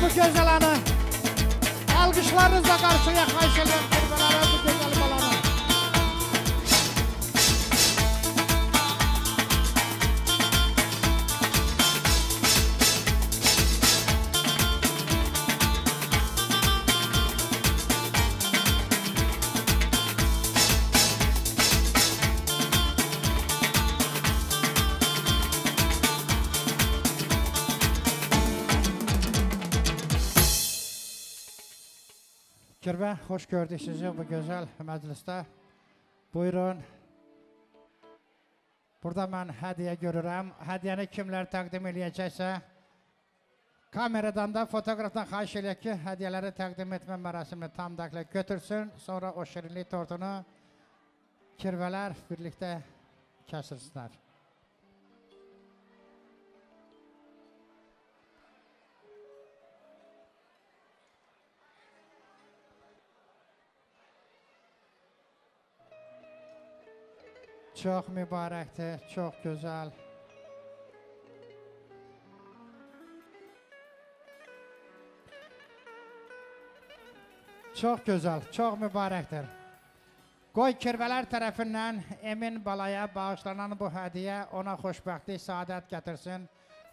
bu güzel anı. Alkışlarınızla karşıya Kayseri'den Kirveler'e bu güzel balanı. Kirve, hoş gördük sizi bu güzel mecliste. Buyurun. Burada ben hediye görürüm. Hediyeni kimler takdim edecekse kameradan da fotoğraftan xahiş edək ki, hediyeleri takdim etme merasimini tam dakika götürsün. Sonra o şirinli tortunu kirveler birlikte kesirsinler. Çok mübarekti, çok güzel. Çok güzel, çok mübarektir. Qoy kirveler tarafından Emin Balaya bağışlanan bu hediye ona xoşbəxtlik, saadət getirsin.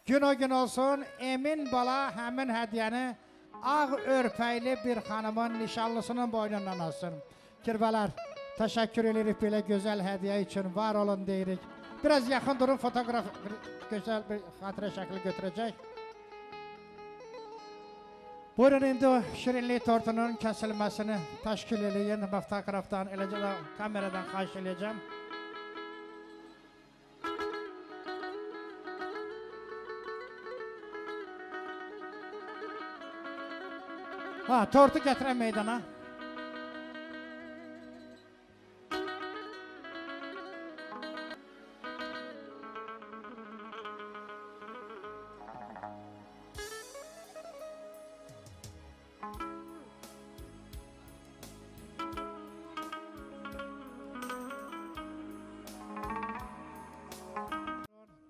Gün o gün olsun, Emin Bala həmin hediyeni ağ örpəyli bir hanımın nişanlısının boynundan alsın. Kirveler, teşekkür ederiz böyle güzel hediye için, var olun deyirik. Biraz yakın durun, fotoğraf güzel bir hatıra şekli götürecek. Buyurun indi o şirinli tortunun kesilmesini teşkil edin. Fotoğraftan, eləcə də kameradan xahiş edeceğim. Ha, tortu getiren meydana.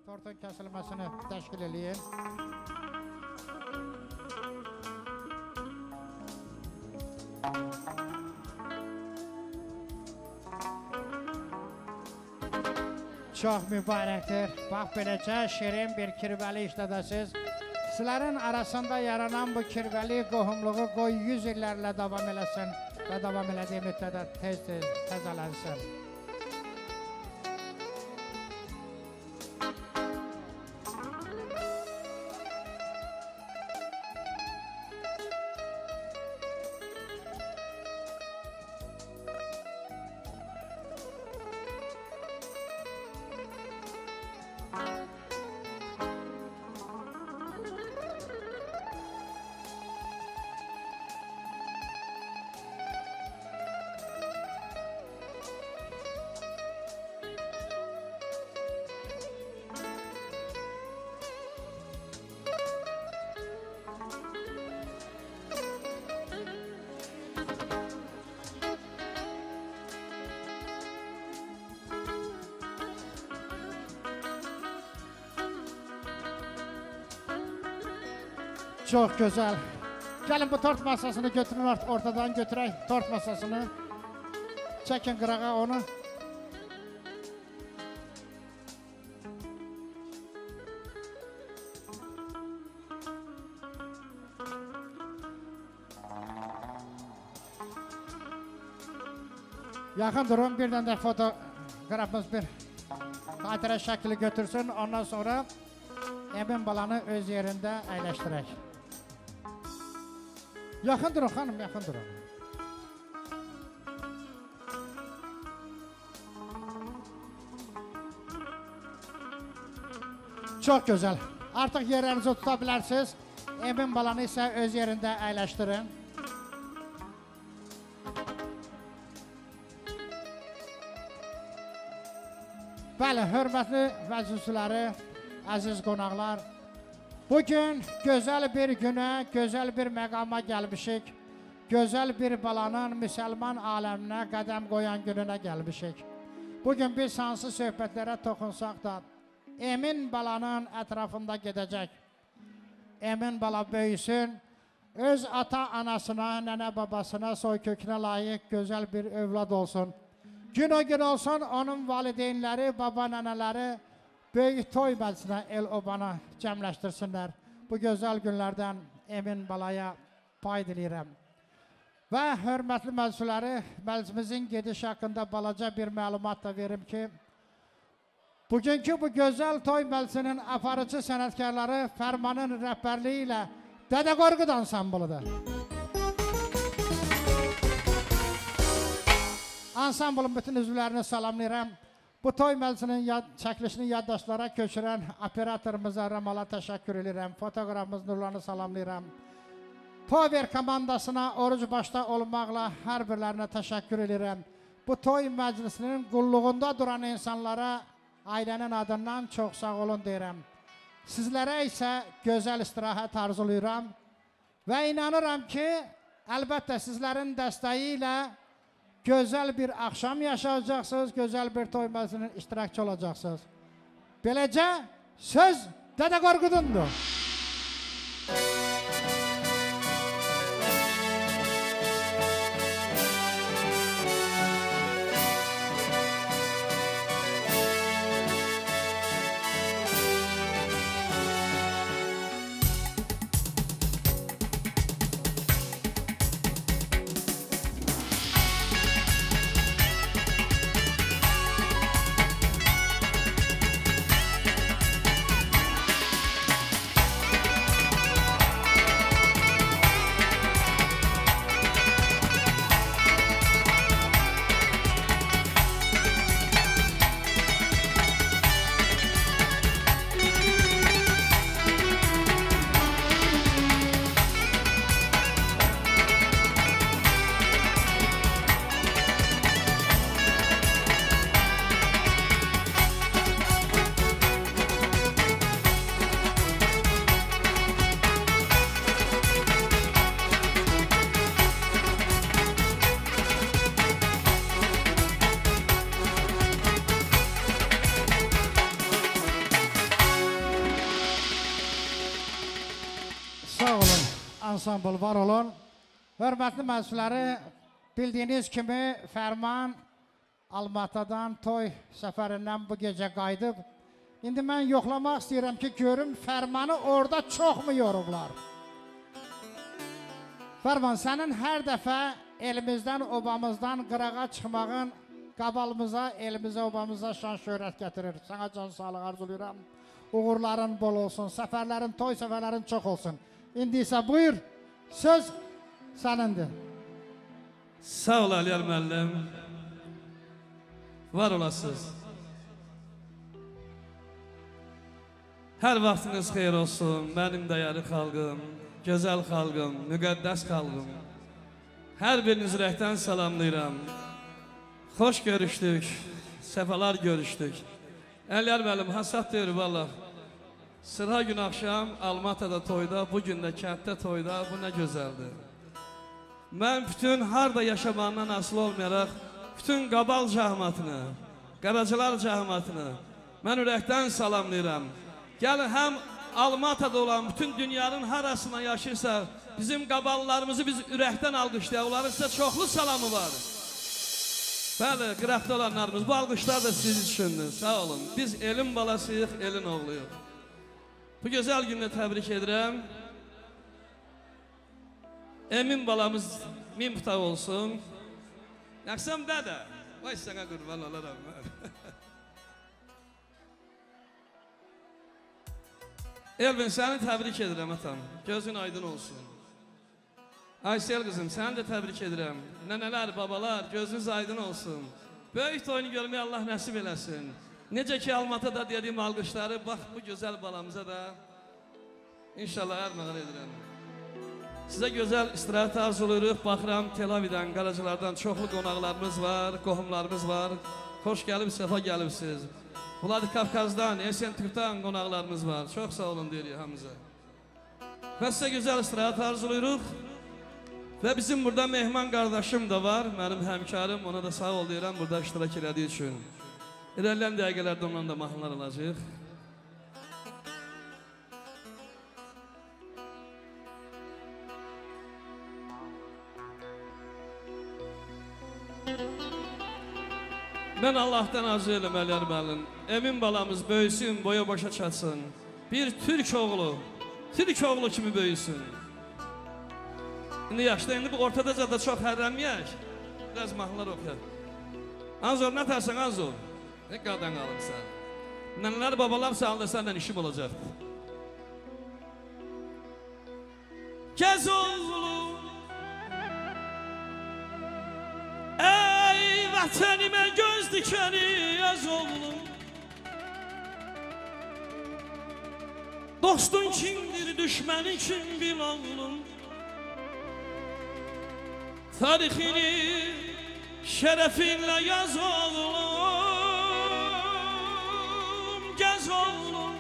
Tortun kesilmesini teşkil edin. Çok mübarektir. Bak böylece şirin bir kirveli işledəsiz. Sizlerin arasında yaranan bu kirveli qohumluğu qoy 100 illərlə davam eləsin ve davam elədiği müddətdə tez-tez təzələnsin. Çok güzel. Gelin bu tort masasını götürün, ortadan götüreyim tort masasını. Çekin kırağa onu. Yakın durun, birden de fotoğrafımız bir hatıra şekli götürsün. Ondan sonra Emin Balanı öz yerinde əyləşdirək. Yakın durun hanım, yakın durun. Çok güzel. Artık yerlerinizi tutabilirsiniz. Emin Balanı ise öz yerinde əyləşdirin. Bəli, hörmətli vəzifələri, əziz qonaqlar, bugün gözəl bir günə, gözəl bir məqama gəlmişik. Gözəl bir balanın müsəlman aləminə qədəm qoyan gününə gəlmişik. Bugün biz hansı söhbətlərə toxunsaq da, Emin Balanın ətrafında gedəcək. Emin Bala böyüsün, öz ata-anasına, nənə-babasına, soykökünə layiq gözəl bir övlad olsun. Gün o gün olsun, onun valideynləri, baba-nənələri böyük toy məclisinə, el-obana cəmləşdirsinlər. Bu gözəl günlərdən Emin balaya pay diləyirəm. Və hörmətli məclisləri, məclisimizin gediş haqqında balaca bir məlumat da verim ki, bugünkü bu gözəl toy məclisinin aparıcı sənətkarları Fərmanın rəhbərliyi ilə Dədə Qorqud ansamblıdır. Ansamblın bütün üzvlərini salamlayıram. Bu toy məclisinin çəkilişini yaddaşlara köçürən operatorumuza Ramala təşəkkür edirəm. Fotoqrafımız Nurlanı salamlayıram. Power komandasına oruc başda olmaqla hər birlərinə təşəkkür edirəm. Bu toy məclisinin qulluğunda duran insanlara ailənin adından çox sağ olun deyirəm. Sizlərə isə gözəl istirahət arzulayıram və inanıram ki, əlbəttə sizlərin dəstəyi ilə gözəl bir axşam yaşayacaqsınız, gözəl bir toy məclisinin iştirakçı olacaqsınız. Beləcə, söz Dədə Qorqudundur. Ansambl var olun. Hörmətli məclisləri, bildiyiniz kimi Fərman Almatıdan toy səfərindən bu gecə qayıdıb. İndi mən yoxlamaq istəyirəm ki, görüm Fərmanı orada çoxmu yorublar? Fərman, sənin hər dəfə elimizdən, obamızdan qırağa çıxmağın qabalımıza, elimizə, obamıza şan şöhrət gətirir. Sənə can sağlıq arzulayıram. Uğurların bol olsun, səfərlərin, toy səfərlərin çox olsun. İndi isə buyur, söz sənindir. Sağ ol Əliyar müəllim, var olasınız. Hər vaxtınız xeyir olsun, mənim dəyərli xalqım, gözəl xalqım, müqəddəs xalqım. Hər biriniz ürəkdən salamlayıram. Xoş görüşdük, səfalar görüşdük. Əliyar müəllim, hasad deyir valla. Sıra gün axşam Almatada toyda, bugün də kənddə toyda, bu nə gözəldir. Mən bütün harda yaşamağından asılı olmayaraq, bütün qabal cəmiyyətini, qaracılar cəmiyyətini mən ürəkdən salamlayıram. Gəlin, həm Almatada olan bütün dünyanın harasına yaşayırsa, bizim qaballarımızı biz ürəkdən alqışlayaq, onların sizə çoxlu salamı var. Bəli, qıraqda olanlarımız, bu alqışlar da siz üçündür, sağ olun. Biz elin balasıyıq, elin oğluyuq. Bu gözəl günlə təbrik edirəm. Emin balamız min putaq olsun. Yaxşam dədə, vay sənə qurban olaram mən. Elvin, səni təbrik edirəm atam, gözün aydın olsun. Aysel qızım, səni də təbrik edirəm. Nənələr, babalar, gözünüz aydın olsun. Böyük toyunu görməyə Allah nəsib eləsin. Necə ki Almatada dediyim alqışları, bax bu gözəl balamıza da inşallah ərmağan edirəm. Sizə gözəl istirahət arzulayırıq. Baxıram, Tel Avivdən, Qaracılardan çoxlu qonaqlarımız var, qohumlarımız var. Xoş gəlib, səfa gəlibsiniz. Vladikavkazdan, Esenturkdan qonaqlarımız var. Çox sağ olun deyirik hamıza. Və sizə gözəl istirahət arzulayırıq. Və bizim burada mehman qardaşım da var, mənim həmkarım, ona da sağ ol deyirəm burada iştirak elədiyi üçün. İlerleyen dəqiqələrdə ondan da mahnılar alacaq. Mən Allah'tan arzu eləməliyəm müəllim. Emin balamız böyüsün, boya başa çatsın. Bir Türk oğlu kimi böyüsün. İndi yaşda, indi bu ortadaca da çox hərrəməyək. Biraz mahnılar oxuyaq. Anzor, nə tərsən Anzor? Ne qadan qalırsan? Nənələr, babalar sağında səndən işim olacaq. Gəz oğlum, ey vətənimə göz dikəni yaz oğlum. Dostun kimdir, düşmənin kim bil oğlum. Tarixini şərəfinlə yaz oğlum. Gəz oğlum,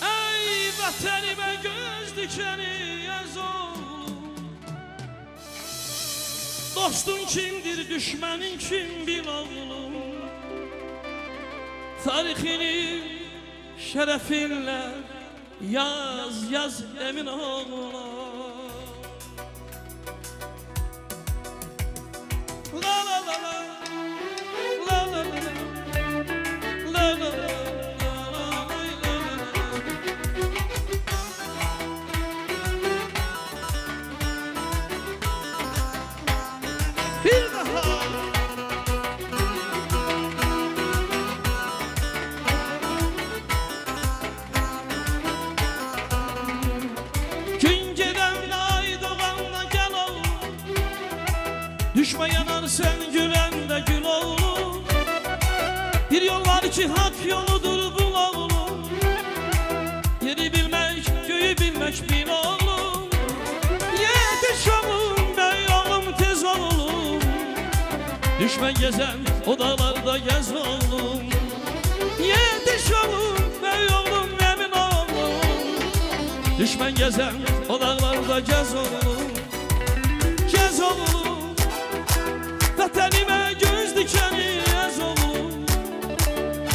ey vətənimə göz dikəni yaz oğlum. Dostun kimdir, düşmənin kim bil oğlum. Tarixini şərəfinlə yaz emin oğlum. La la la la, la la la la, la la la. Bir daha. Gün gedəndə ay doğanda gəl oğlum. Düşmə yanar sən güləndə gül oğlum. Bir yol var ki hak yoludur bul oğlum. Yeri bilmək, göyü bilmək bil oğlum. Yetiş oğlum, bəy oğlum tez oğlum. Düşmə gəzən o dağlarda gəz oğlum. Yetiş oğlum, bəy oğlum emin oğlum. Düşmə gəzən o dağlarda gəz oğlum. Gəz oğlum, vətənimə göz dikəni yaz oğlum.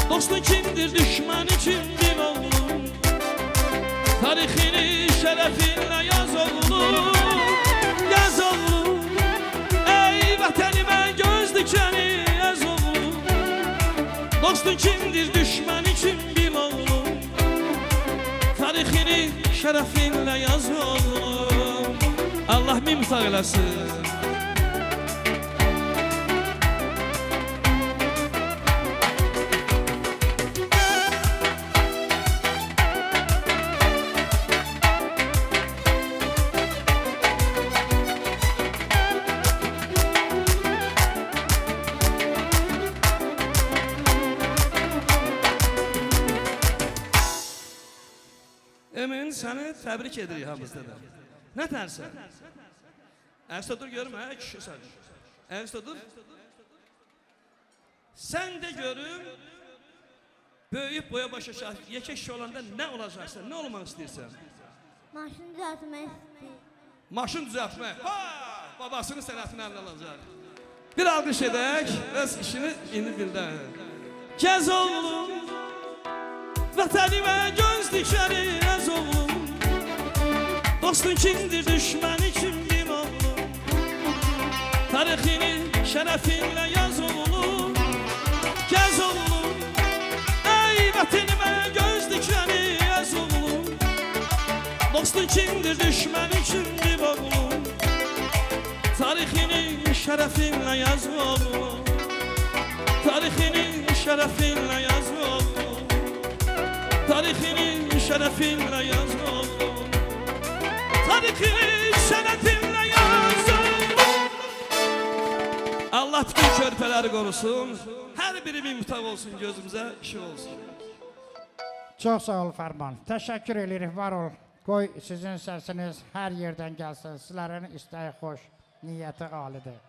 Dostun kimdir, düşməni kim bil oğlum. Tarixini şərəfinlə yaz oğlum. Yaz oğlum, ey vətənimə göz dikəni yaz oğlum. Dostun kimdir, düşməni kim bil oğlum. Tarixini şərəfinlə yaz oğlum. Allah min sağ eləsin. Emin, səni təbrik edirik hamızda da. Nə tərsən? Ərsə dur görüm, hə, kişi sən. Ərsə dur. Sən də görüm, böyüyüb boya başa şahit, yekə kişi olanda nə olacaqsan, nə olmaq istəyirsən? Maşın düzəltmək istəyir. Maşın düzəltmək. Babasının sənətini əlinə alacaq. Bir alqış edək, öz işini indi bildən. Gəz oğlum, vətənimə göz dikəni yaz oğlum. Dostun kimdir, düşməni kim bil oğlum. Tarixini şərəfinlə yaz oğlum. Gəz oğlum, ey vətənimə göz dikəni yaz oğlum. Dostun kimdir, düşməni kim bil oğlum. Tarixini şərəfinlə yaz oğlum. Tarixini şərəfinlə yaz oğlum. Tarixini şərəfinlə yaz oğlum. Tarixini şərəfinlə yaz oğlum. Allah bütün körpələri qorusun. Hər biri bir mütəv olsun, gözümüzə işi olsun. Çox sağ ol Fərman. Təşəkkür edirik, var ol. Qoy sizin səsiniz hər yerdən gəlsin. Sizlərin istəyi xoş, niyyəti alidir.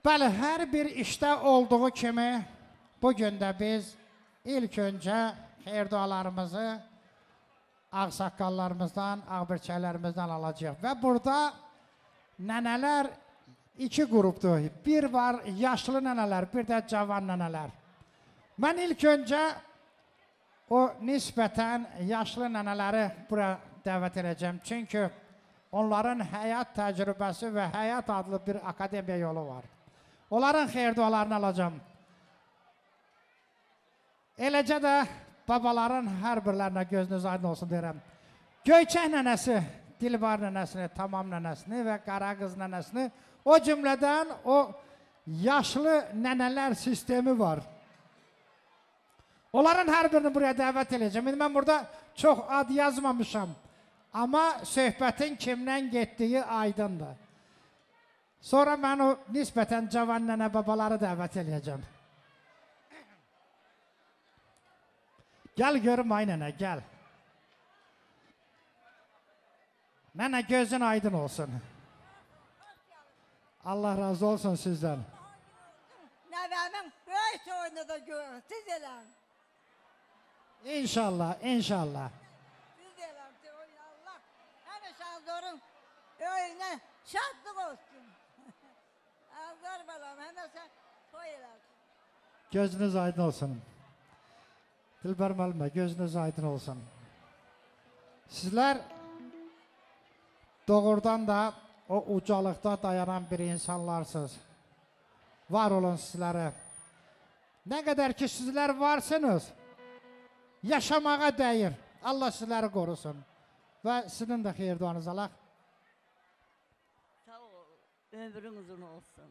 Bəli, hər bir işdə olduğu kimi bugün də biz İlk öncə xeyir-dualarımızı ağsaqqallarımızdan, ağbirçəklərimizdən alacaq. Və burada nənələr iki qrupdur. Bir var yaşlı nənələr, bir də cavan nənələr. Mən ilk öncə o nisbətən yaşlı nənələri bura dəvət edəcəm. Çünki onların həyat təcrübəsi və həyat adlı bir akademiya yolu var. Onların xeyir dualarını alacağım. Eləcə də babaların hər birlərinə gözünüz aydın olsun deyirəm. Göyçək nənəsi, Dilbar nənəsini, Tamam nənəsini və Qara qız nənəsini, o cümlədən o yaşlı nənələr sistemi var. Onların hər birini buraya dəvət edəcəm. İndi mən burada çox ad yazmamışam. Amma söhbətin kimdən getdiyi aydındır. Sonra mən o nisbətən cavan nənə babaları dəvət edəcəm. Gəl görüm ay nənə, gəl. Nənə gözün aydın olsun. Allah razı olsun sizdən. Nəvəmin böyük oyunu da görür, siz eləm. İnşallah, inşallah. Siz eləm, Allah. Həmişə Azor'un öyünə şadlıq olsun. Azor balam, həmişə toy eləsin. Gözünüz aydın olsun. Dilbar müəllimə, gözünüz aydın olsun. Sizlər doğrudan da o ucalıqda dayanan bir insanlarsınız. Var olun sizlərə. Nə qədər ki sizlər varsınız, yaşamağa dəyir. Allah sizləri qorusun. Və sizin də xeyir duanız alaq. Sağ ol, ömrün uzun olsun.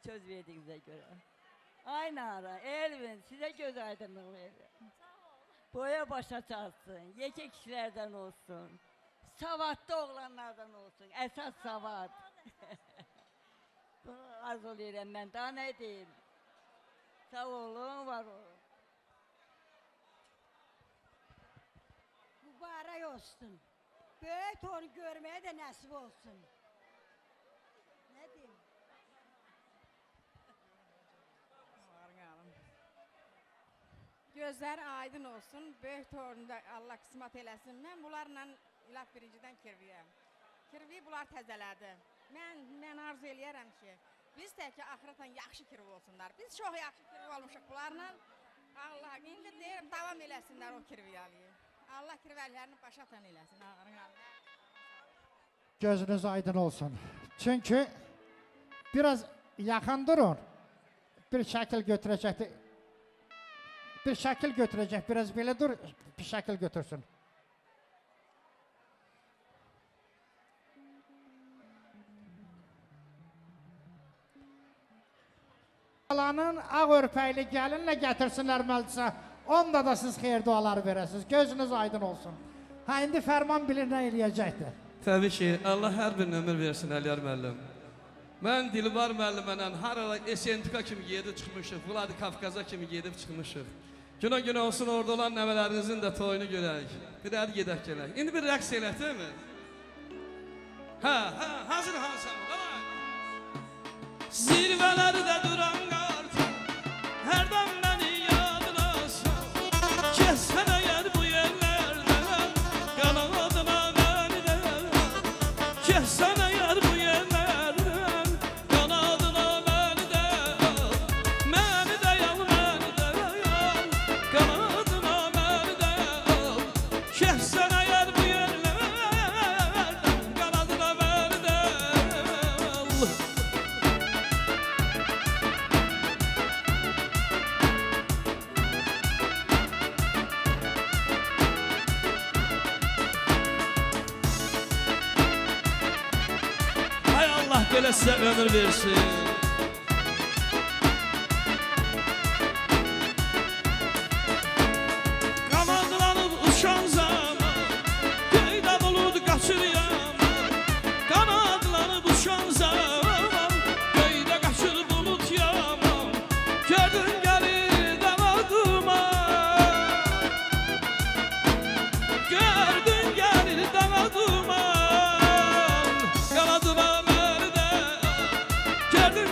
Söz verdiğinize göre. Aynı ara, Elvin size göz aydınlığı verin. Boya başa çalsın, yekek kişilerden olsun. Savatlı oğlanlardan olsun, esas savat. Bunu arzu ederim ben, daha ne diyeyim. Sağ olun, var olun. Mübarək olsun. Böyük onu görmeye de nasip olsun. Ne diyeyim? Gözler aydın olsun, böyük torunda Allah qismat eləsin. Mən bunlarla ilaq birincidən kirviyəm. Kirviyi bunlar təzələdi. Mən arzu eləyərəm ki, biz tək ki, axıratan yaxşı kirvi olsunlar. Biz çox yaxşı kirvi olmuşuq bunlarla. Allah, indi deyirəm, davam eləsinlər o kirviyaliyi. Allah kirvəlilərini başatan eləsin. Gözünüz aydın olsun. Çünkü biraz yaxın durun. Bir şəkil götürəcəkdir. Bir şəkil götürəcək, biraz belə dur, bir şəkil götürsün. Alanın ağ örpəkli gəlinlə gətirsinlər məclisə, onda da siz xeyir duaları verəsiniz. Gözünüz aydın olsun. Ha, indi fərman bilir nə eləyəcəkdir. Təbii ki, Allah hər birini ömür versin Əliyar müəllim. Mən Dilbar müəllimlə harala SNTK kimi gedib çıxmışıq, Vladikavkaza kimi gedib çıxmışıq. Günə olsun orada olan nəvələrinizin də toyunu görək. Bir əl gedək gələk. İndi bir rəqs elək, değil mi? Hazır Hasan, zirvələrdə duran qartı, hərdən məni yadına sal. Kəsən əgər bu yerlərdən, qanadına məni də. Kəsən əgər bu yerlərdən, qanadına məni də. Məni də yal, məni də yal, qanadına məni də. Kəsən əgər bu yerlərdən, qanadına məni də. Böyle size ömür versin. Kanadlanıp uçan zaman, köyde bulut kaçır yaman. Kanadlanıp uçan zaman, köyde kaçır bulut yaman. Gördün gelir damadıma, gördün gelir damadıma. Gördün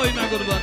oyna qurban.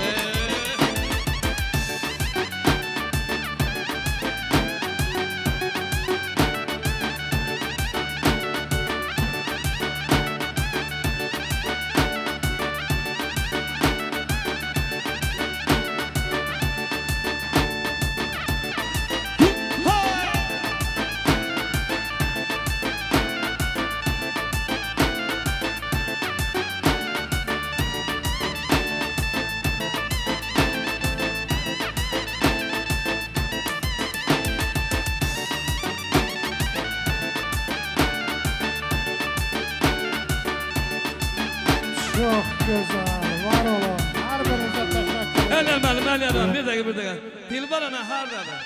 Çok güzel, var olun. Her birinize teşekkür ederim. Mən bir dəqiqə. Dilbar ana hardadır?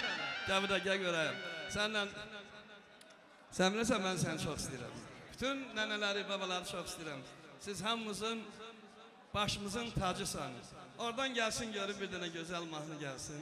Gəl burada, gəl görəyim. Sən bilirsən, mən səni çox istəyirəm. Bütün nənələri, babaları çox istəyirəm. Siz hamımızın, başımızın tacısınız. Oradan gəlsin, görüb bir dənə gözəl mahnı gəlsin.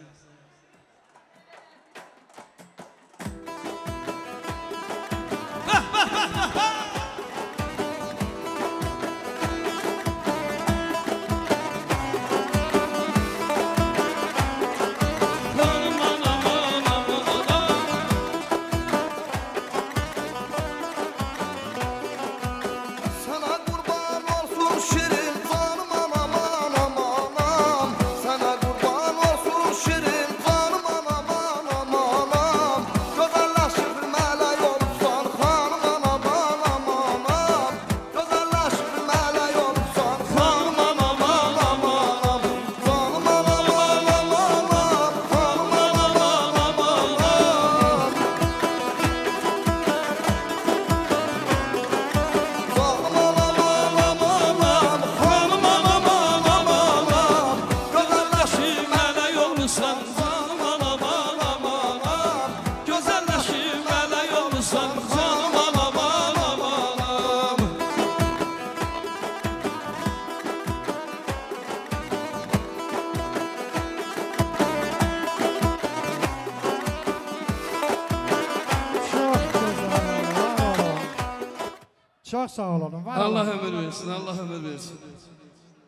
Çok sağ olun. Var Allah olun. ömür versin, Allah ömür versin.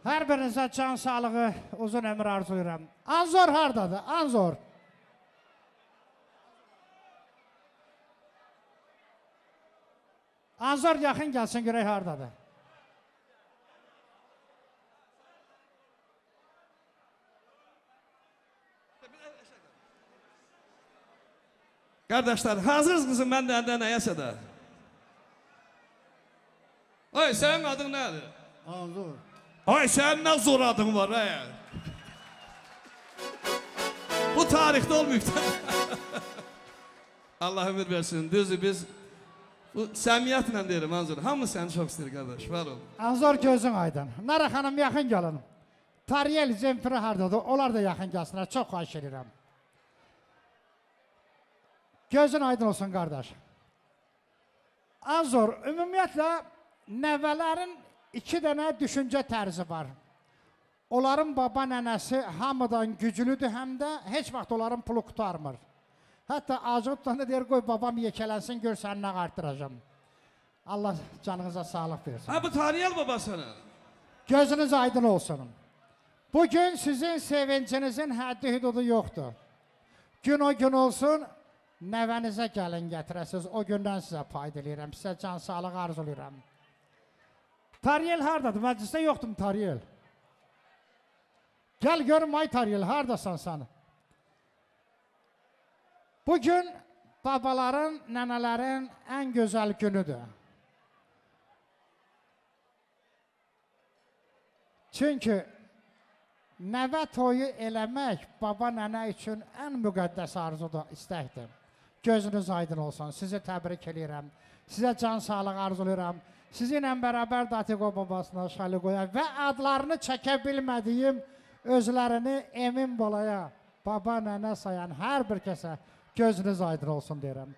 Her birinize can sağlığı, uzun ömür arzuluyorum. Anzor hardadır? Anzor. Anzor yaxın gəlsin, görək hardadır. Qardaşlar, hazırsınız qızım, mən də nəyəsə də. Ay, sənin adın nədir? Anzor. Ay, sənin nə zor adın var, əyə? Bu tarixdə olmayıb da. Allah ömür versin, düzdür biz bu səmiyyətlə deyirəm, Anzor. Hamı səni çox istəyir, qardaş, var ol. Anzor gözün aydın. Nara xanım yaxın gəlin. Tariyel, Zemfiri hardadır? Onlar da yaxın gəlsinlər. Çox xahiş edirəm. Gözün aydın olsun, qardaş. Anzor, ümumiyyətlə, nəvələrin 2 dənə düşüncə tərzi var. Onların baba nənəsi hamıdan güclüdür, həm də heç vaxt onların pulu qutarmır. Hətta acı tutanda deyir, qoy babam yekələnsin, gör səni nə artıracam. Allah canınıza sağlıq versin. Ha, bu Tariyel babasını. Gözünüz aydın olsun. Bugün sizin sevincinizin həddi hüdudu yoxdur. Gün o gün olsun, nəvənizə gəlin gətirəsiniz. O gündən sizə payda eləyirəm, sizə can sağlıq arzulayıram. Tariyel hardadır? Məclisdə yoxdur Tariyel. Gəl görüm, ay Tariyel, hardasan sən? Bugün babaların, nənələrin ən gözəl günüdür. Çünki nəvə toyu eləmək baba nənə üçün ən müqəddəs arzudur, istəkdir. Gözünüz aydın olsun, sizi təbrik edirəm, sizə can sağlıq arzulayıram. Sizinlə bərabər Datiqo babasına, Şaliqoya və adlarını çəkə bilmədiyim özlərini Emin Balaya, baba nənə sayan hər bir kəsə gözünüz aydın olsun deyirəm.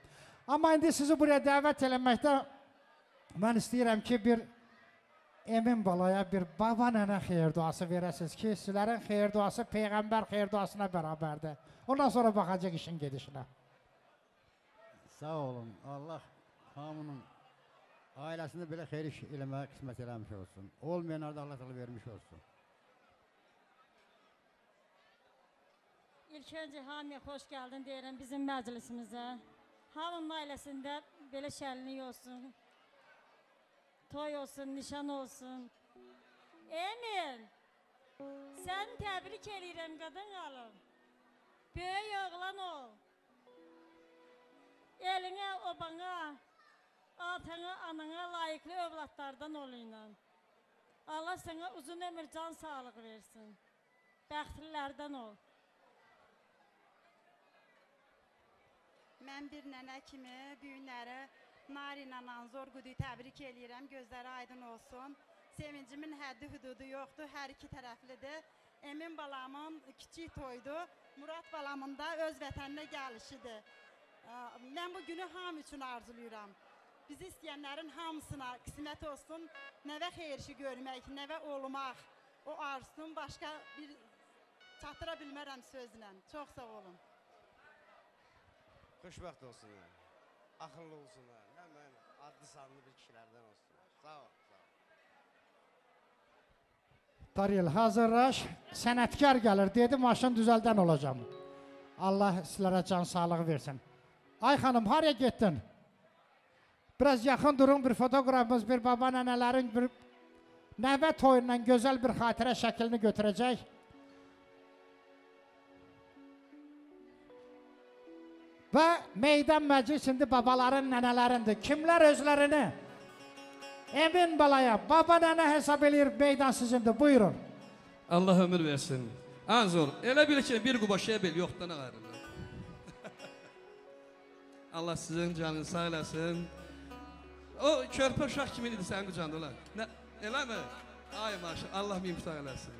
Amma indi sizi buraya dəvət eləməkdə mən istəyirəm ki, bir Emin Balaya bir baba nənə xeyir duası verəsiniz ki, sizlərin xeyir duası Peyğəmbər xeyir duasına bərabərdir. Ondan sonra baxacaq işin gedişinə. Sağ olun. Allah hamının ailəsində belə xeyir iş eləməyə qismət eləmiş olsun. Olmayanlar da Allah təala vermiş olsun. İlk önce hamıya xoş gəldin deyirəm bizim məclisimizə. Hamının ailəsində belə şənlik olsun. Toy olsun, nişan olsun. Emil, səni təbrik edirəm qadın alım. Böyük oğlan ol. Elinə, obana, atana, anana layıqlı övladlardan ol inan. Allah sana uzun ömür, can sağlığı versin. Bəxtlilərdən ol. Mən bir nənə kimi büyünləri Narina Nanzor Quduyu təbrik edirəm. Gözləri aydın olsun. Sevincimin həddi hüdudu yoxdur. Hər iki tərəflidir. Emin balamın kiçik toydu. Murad balamın da öz vətəninə gəlişidir. Mən bu günü hamı üçün arzulayıram. Bizi istəyənlərin hamısına qismət olsun. Nəvə xeyirşi görmək, nəvə olmaq. O arzusunu başqa bir çatıra bilmərəm sözlə. Çox sağ olun. Xoşbəxt olsunlar, axıllı olsunlar, həmən adlı sanlı bir kişilərdən olsunlar. Sağ ol, sağ ol. Daryel, hazırlaş, sənətkar gəlir, dedi, maşın düzəldən olacam. Allah sizlərə can sağlığı versin. Ay xanım, haraya getdin? Biraz yaxın durun, bir fotoğrafımız, bir baba nənələrin bir nəvə toyundan gözəl bir xatirə şəklini götürəcək. Və meydan məclisində babaların, nənələrindir. Kimlər özlərini Emin balaya, baba nənə hesab edir, meydan sizindir. Buyurun. Allah ömür versin. Anzor, elə bil ki, bir quba şey bil, yoxdan ayrılır. Allah sizin canını sağ eləsin. O körpə uşaq kimi idi sənin qucağında olan. Elə mi? Ay maşallah, Allah mimtah eləsin.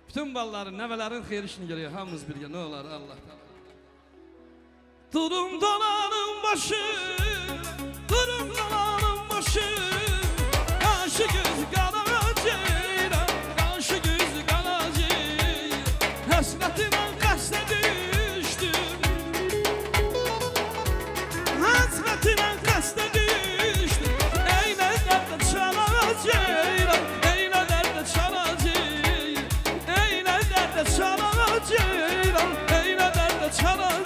Bütün balların, nəvələrin xeyir işini gəlir, hamımız birgə, nə olar Allah'tan. Durum dolanın başı, durum dolanın başı, karşı göz qalacaq, karşı göz qalacaq, həsrətinə qəsdə düşdüm, həsrətinə qəsdə düşdüm, eylə dərdə çalacaq, eylə dərdə çalacaq, eylə dərdə çalacaq, eylə dərdə çalacaq.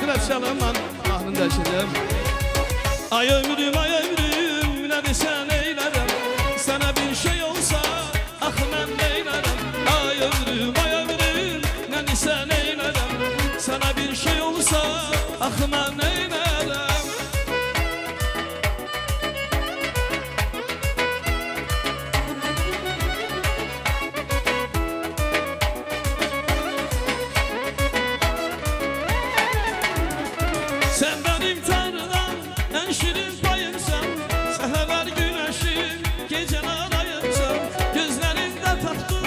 Biraz çalım, ben mahnını dəyişəcəm. Ay ömrüm ne desen eylerim. Sana bir şey olsa ah ben neylerim. Ay ömrüm ne desen eylerim. Sana bir şey olsa ah ben neylerim. Sen benim Tanrı'dan en şirin payımsan. Seher güneşim geceler ayımsan. Gözlerinde tattım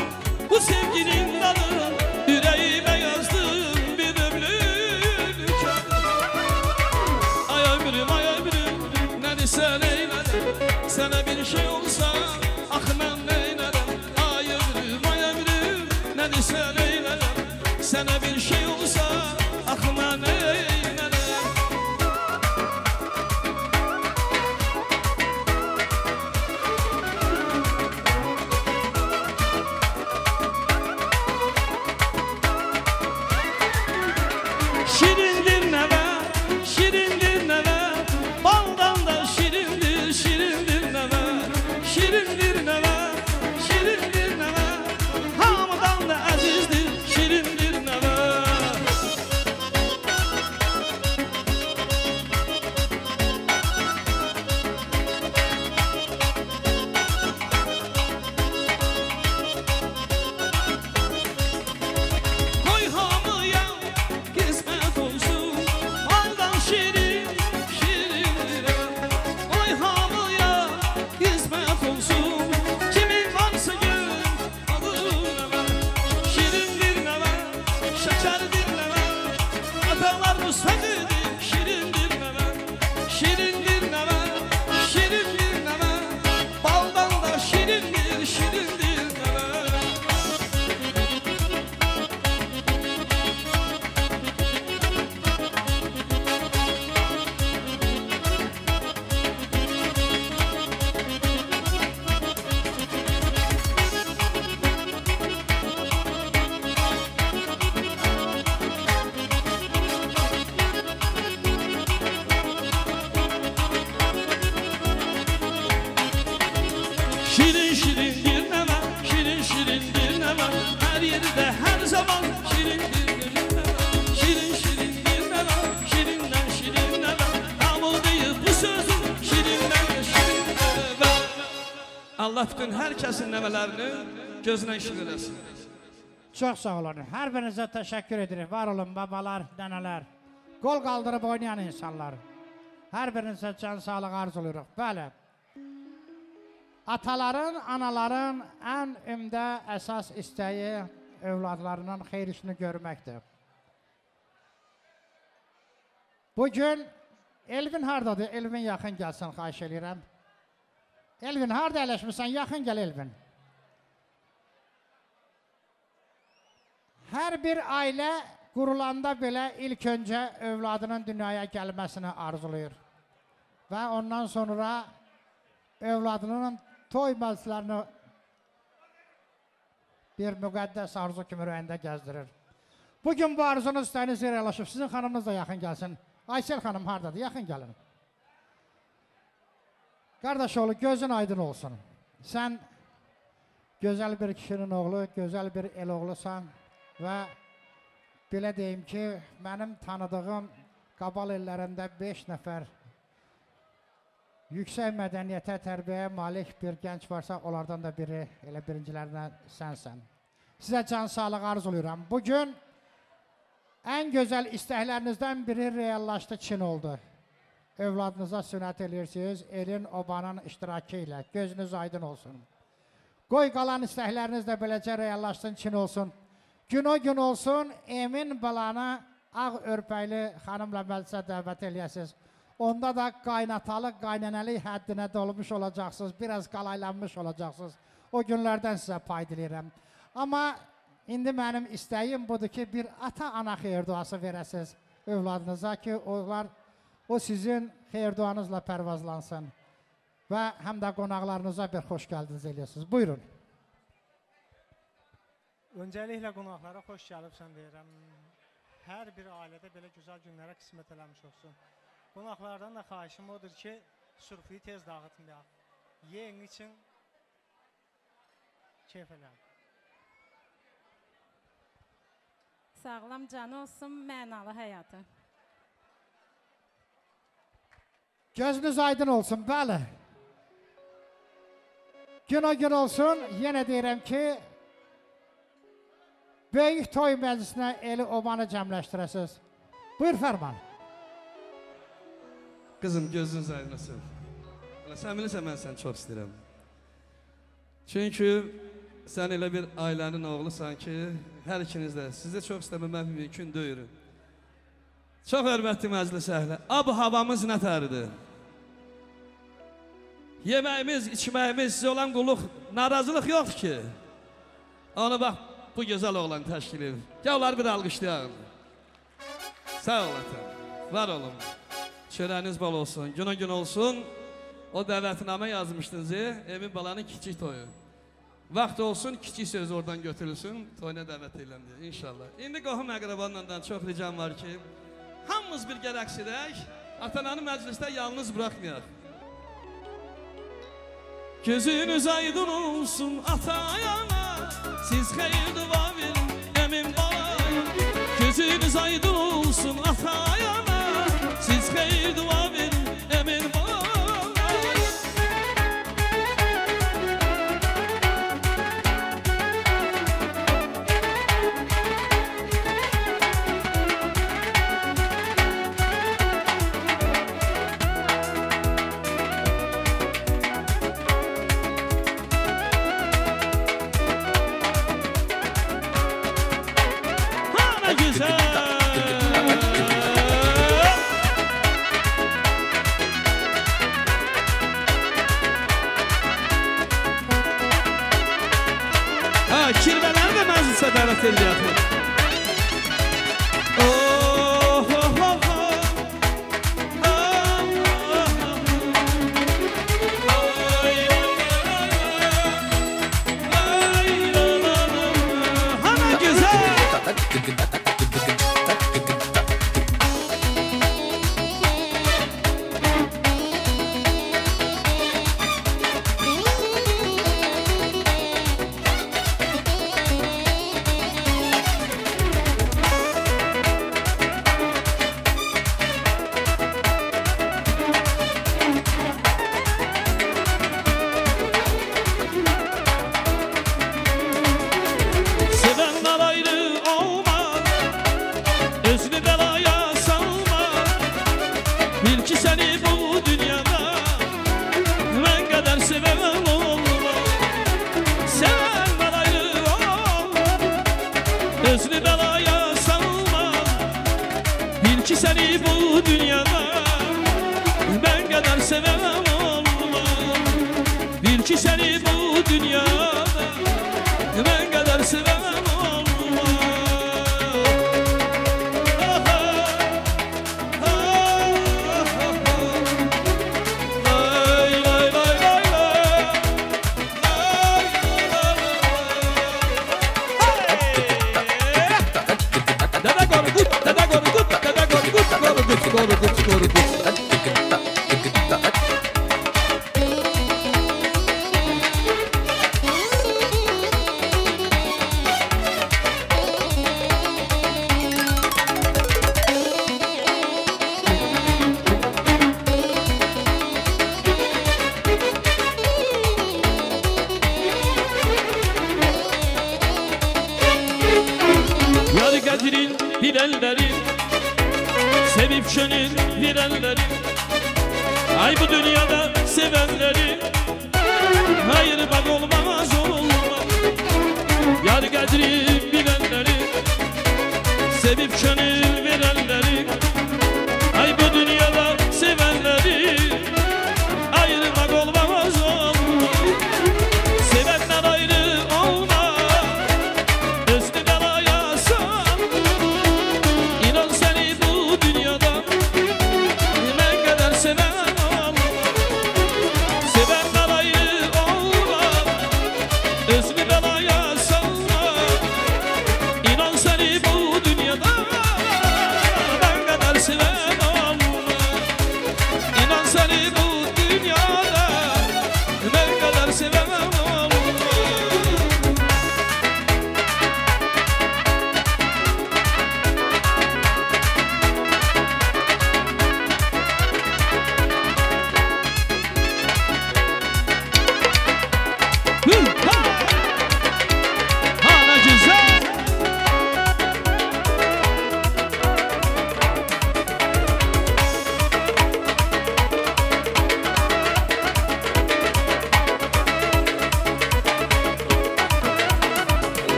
bu sevginin dalı. Yüreğime yazdım bir ömrün kağıdı. Ay ömrüm ne desen eylerim. Sana bir şey olsa ah ben neylerim. Ay ömrüm ne desen eylerim. Sana bir şey olsa ah ben neylerim. Şirindir neve, şirindir neve. Baldan da şirindir, şirindir neve. Şirindir neve, şirindir neve. Hamıdan da azizdir, şirindir neve. Koy hamıya kısmet olsun. Baldan şirin, şirindir neve. Koy hamıya kısmet olsun. Kimin varsa gül adı neve. Şirindir neve, şekerdir neve. Atalarımız sözüdür, şirindir neve. Şirindir neve, şirindir neve. Baldan da şirindir, şirindir neve. Şirin şirindir neve, şirin şirindir neve. Her yerde her zaman şirindir neve. Şirin şirindir neve, şirinden şirin neve. Tamam deyip bu sözün şirinden şirin neve. Allah bütün herkesin nevelerini gözüne ışık eləsin. Çox sağ olun. Hər birinizə təşəkkür edirik. Var olun babalar, nənələr. Qol qaldırıb oynayan insanlar. Hər birinizə can sağlıq arzuluyoruz. Bəli. Ataların, anaların ən ümdə əsas istəyi övladlarının xeyir işini görməkdir. Bugün Elvin hardadır? Elvin yaxın gəlsin, xahiş edirəm. Elvin, harada əyləşmirsən? Yaxın gəl Elvin. Hər bir ailə qurulanda belə ilk öncə övladının dünyaya gəlməsini arzuluyur. Və ondan sonra övladının toy məclislərini bir müqəddəs arzu kimi ürəyində gəzdirir. Bugün bu arzunuz istəyiniz yerləşib, sizin xanımınız da yaxın gəlsin. Aysel xanım haradadır? Yaxın gəlin. Qardaş oğlu, gözün aydın olsun. Sən gözəl bir kişinin oğlu, gözəl bir el oğlusan və belə deyim ki, mənim tanıdığım Qabal illərində 5 nəfər yüksək mədəniyyətə, tərbiyəyə malik bir gənc varsa, onlardan da biri, elə birincilərindən sənsən. Sizə can sağlıq arzuluyorum. Bugün ən gözəl istəklərinizdən biri reallaşdı, Çin oldu. Övladınıza sünət edirsiniz, elin, obanın iştirakı ilə. Gözünüz aydın olsun. Qoy qalan istəkləriniz də beləcə reallaşsın, Çin olsun. Gün o gün olsun, Emin balanı ağ örpəkli xanımla məclisə dəvət eləyəsiniz. Onda da qaynatalı, qaynənəli həddinə dolmuş olacaqsınız, biraz qalaylanmış olacaqsınız. O günlərdən sizə pay diləyirəm. Amma indi mənim istəyim budur ki, bir ata-ana xeyir duası verəsiniz övladınıza ki, o sizin xeyir duanızla pərvazlansın. Və həm də qonaqlarınıza bir xoş gəldiniz eləyəsiniz. Buyurun. Öncəliklə qonaqlara xoş gəlibsən deyirəm. Hər bir ailədə belə gözəl günlərə qismət eləmiş olsun. Qonaqlardan da xahişim odur ki, sürfüyü tez dağıtmayaq. Yeyin için keyf eləyin. Sağlam canı olsun, mənalı həyatı. Gözünüz aydın olsun, bəli. Gün o gün olsun, yenə deyirəm ki, böyük toy məclisinə eli obanı cəmləşdirəsiniz. Buyur Fərman. Qızım, gözünüz aydın. Sən bilirsən, mən səni çox istəyirəm. Çünki sən elə bir ailənin oğlusan ki, hər ikiniz də sizə çox istəməmək mümkün deyil. Çox hörmətli məclis əhli. Ab-havamız nə təridir? Yeməyimiz, içməyimiz, sizə olan qulluq, narazılıq yoxdur ki. Onu bax, bu gözəl oğlan təşkil edir. Gəl, onları bir alqışlayaq. Sağ ol, atan. Var olun. Çörəyiniz bol olsun, gün-o gün olsun. O dəvətinamə yazmışdınız, Emin balanın kiçik toyu. Vaxt olsun, kiçik söz oradan götürülsün, toyuna dəvət eyləm deyə, inşallah. İndi qohum əqrabanlardan çox ricam var ki, hamımız bir rəqs edək, atananı məclisdə yalnız bıraxmayaq. Gözünüz aydın olsun atayana, siz xeyir dua verin Emin balaya. Gözünüz aydın olsun atayana, siz xeyir dua verin Emin balaya. Kirvələri də məclisə dəvət edəcək. Özünü belaya salma, inan seni bu dünyada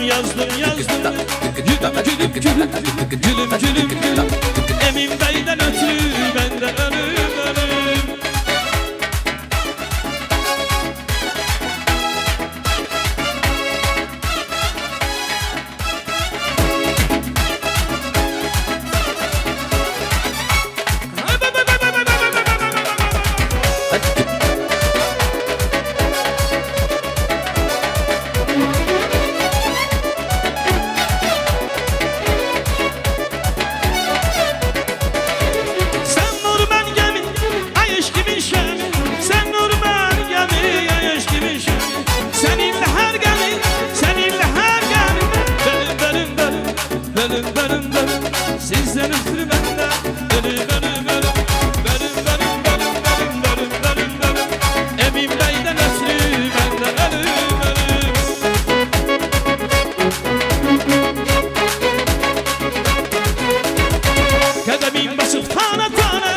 yazdım yazdım. Gülüm gülüm gülüm, gülüm gülüm gülüm. Emin beyden ötürü ben de ölüm ölüm. Sizden ötürü benden ölüm ölüm ölüm. Bölüm bölüm bölüm bölüm bölüm bölüm bölüm. Emin beyden ötürü benden ölüm ölüm. Kademin basıp tane tane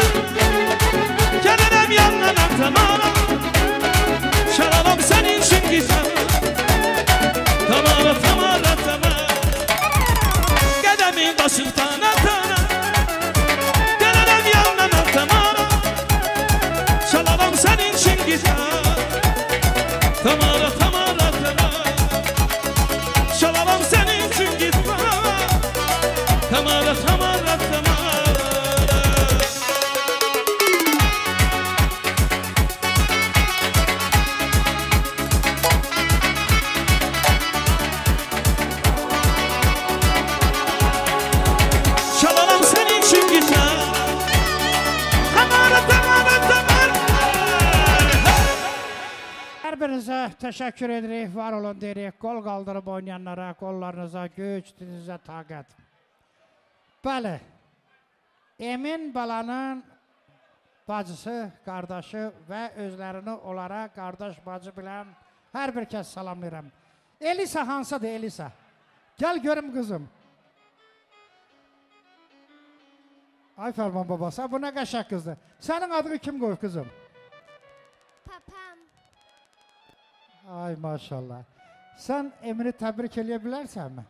gelirim yanına tamara. Şarabım senin için güzel tamara tamara tamara. Kademin basıp tane tane gelirim yanına tamara. Şarabım senin için güzel tamara tamara tamara. Şarabım senin için güzel tamara tamara tamara. Her birinize teşekkür edirik, var olun deyirik. Kol kaldırıp oynayanlara, kollarınıza güç, dilinize takat. Bəli, Emin balanın bacısı, kardeşi ve özlerini onlara kardeş bacı bilen her bir kez salamlayıram. Elisa hansıdır Elisa? Gel görüm kızım. Ay Ferman babası, bu ne qəşəng kızdır. Senin adını kim koydu kızım? Papam. Ay maşallah. Sen Emin'i tebrik edebilirsen mi?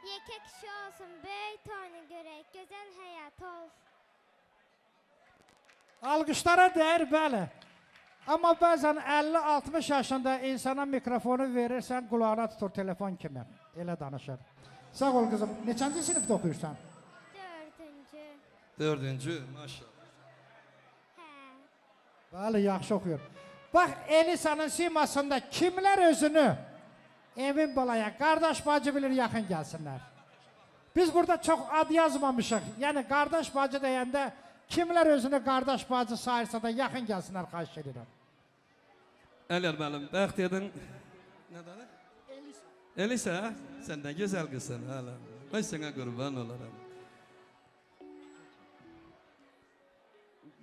Yekə kişi olsun, böyük toyunu görək, gözəl həyat olsun. Alqışlara değer bəli. Ama bazen 50-60 yaşında insana mikrofonu verirsen kulağına tutur telefon kimi. Elə danışır. Sağ ol kızım. Neçənci sinifdə oxuyursan? Dördüncü, maşallah. Bəli, yaxşı oxuyur. Bax, Elisa'nın simasında kimlər özünü Emin balaya, kardeş bacı bilir yaxın gelsinler. Biz burada çok ad yazmamışıq. Yani kardeş bacı deyəndə kimlər özünü kardeş bacı sayırsa da yaxın gelsinler, xahiş edirəm. Ələr mənim, bəxtiyədən... Nədir? Elisa. Elisa, sən də gözəl qızsın, hələ. Mən sənə qurban olaram.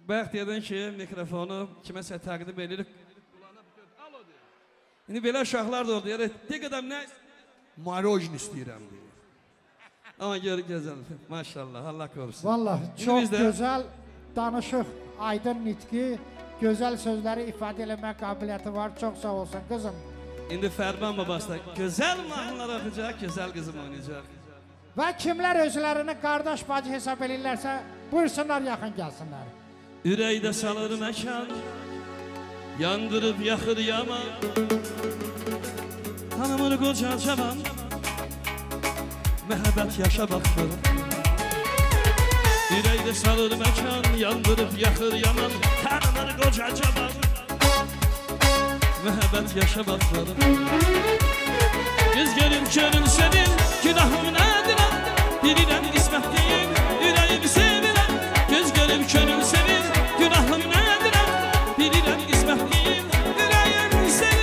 Bəxtiyədən ki, mikrofonu kiməsə təqdim edirik. İndi belə uşaqlar da orada, yəni, de qədəm nə? Marojin istəyirəm, deyir. Ama gör gözəl, maşallah, Allah korusun. Vallahi çok güzel danışıq, aydın nitki, güzel sözləri ifadə eləmək qabiliyyəti var. Çok sağ olsun kızım. İndi Fərman babası da güzel mahnılar oxuyacaq, güzel kızım oynayacaq. Və kimlər özlərini qardaş bacı hesab edirlərsə, buyursunlar yaxın gəlsinlər. Ürəkdə salır məkan, yandırıb yaxır yaman. Tanımır qoca cavan, məhəbbət yaşa baxdır. Ürəkdə salır məkan, yandırıb yaxır yaman. Tanımır qoca cavan, məhəbbət yaşa baxdır. Göz görüm körüm senin, günahım nədirəm? Bilirəm qismət deyil, ürəyimi sevirəm. Göz görüm körüm senin, günahım nədirəm? Bilirəm qismət deyil, ürəyimi sevirəm.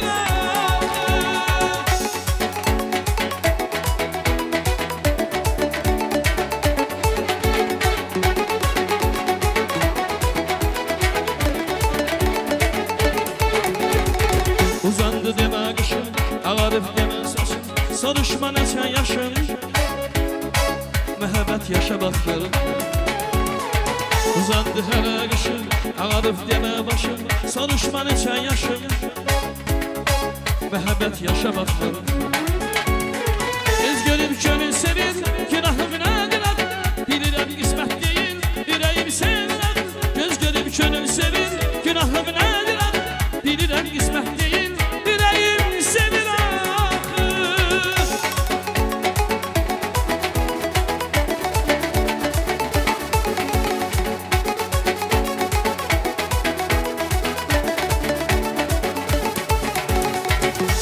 Uzandı demə qışım, ağarıb demə saçım. Soruşma neçə yaşım, məhəbbət yaşa baxırım. Uzandı hələ qışım, ağarıb demə başım. Soruşma neçə yaşım, məhəbbət yaşa baxırım. könül sevir, günahım nədir adı? Bilirəm qismət deyil, ürəyim sevir. Göz görüb könül sevir, günahım nədir adı? Bilirəm qismət deyil, ürəyim sevir.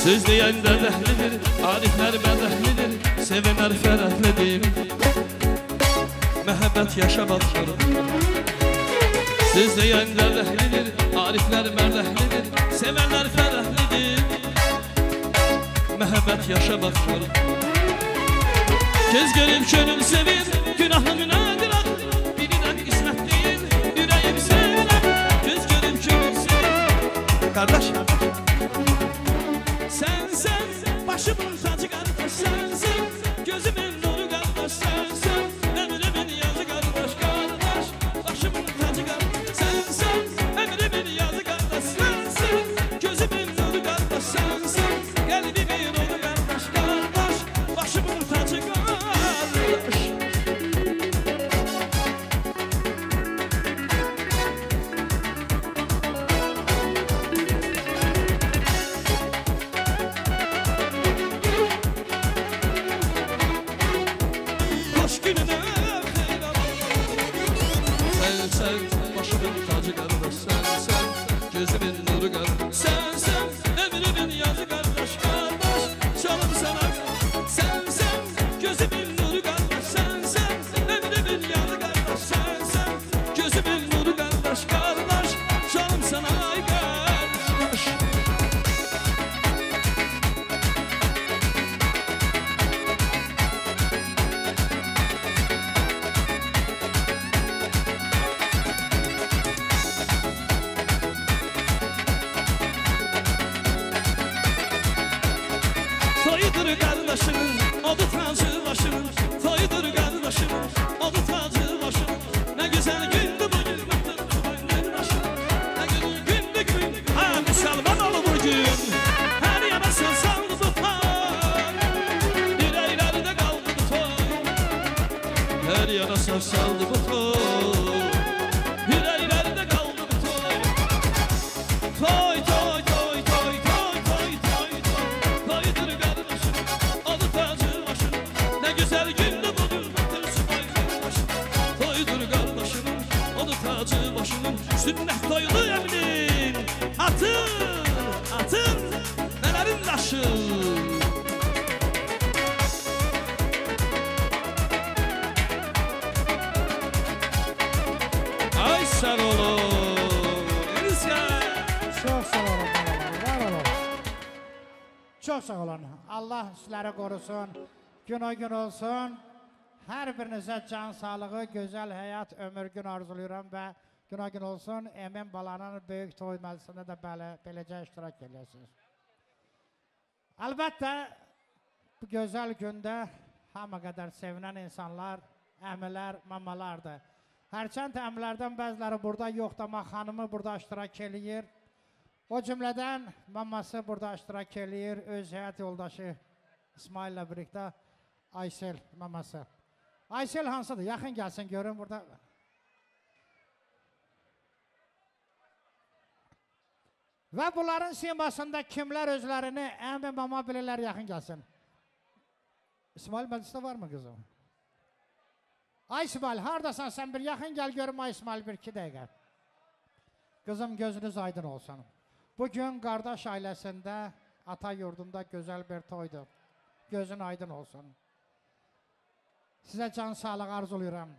Söz deyən bədəhlidir, ariflər bədəhlidir, sevənlər fərəhlidir. Məhəbbət yaşamakdır. Söz deyən bədəhlidir, ariflər bədəhlidir, sevənlər fərəhlidir. Məhəbbət yaşamakdır. Göz görüb könül sevir, günahım nədir adı? Bilirəm qismət deyil, ürəyim sevir. Göz görüb könül sevir. Qardaş, sensen, başımın tacı kardeş sensen, gözümün nuru kardeş sensen, ömrümün yazı kardeş kardeş, başımın tacı kardeş sensen, ömrümün yazı kardeş sensen, gözümün nuru kardeş sensen, kalbimin nuru kardeş kardeş, başımın tacı kardeş. Çok sağ olun. Allah sizleri korusun. Gün o gün olsun. Her birinize can sağlığı, güzel hayat, ömür gün arzuluyorum ve gün o gün olsun. Emin balanın büyük toy məclisində də beləcə iştirak ediyorsunuz. Elbette bu güzel günde hamı kadar sevinen insanlar, əmilər, mamalardır. Hərçənd əmlərdən bəziləri burada yoxdur, amma xanımı burada iştirak edir. O cümlədən maması burada iştirak edir, öz həyat yoldaşı İsmail'lə birlikdə Aysel maması. Aysel hansıdır? Yaxın gəlsin, görün burada. Və bunların simasında kimlər özlərini əmi mama bilirlər, yaxın gəlsin. İsmail məclisdə var mı qızım? Ay İsmail, haradasan sən bir yaxın gəl görüm ay İsmail bir 2 dəqiqə. Qızım gözünüz aydın olsun. Bugün qardaş ailəsində, ata yurdunda gözəl bir toydur. Gözün aydın olsun. Sizə can sağlıq arzuluyorum.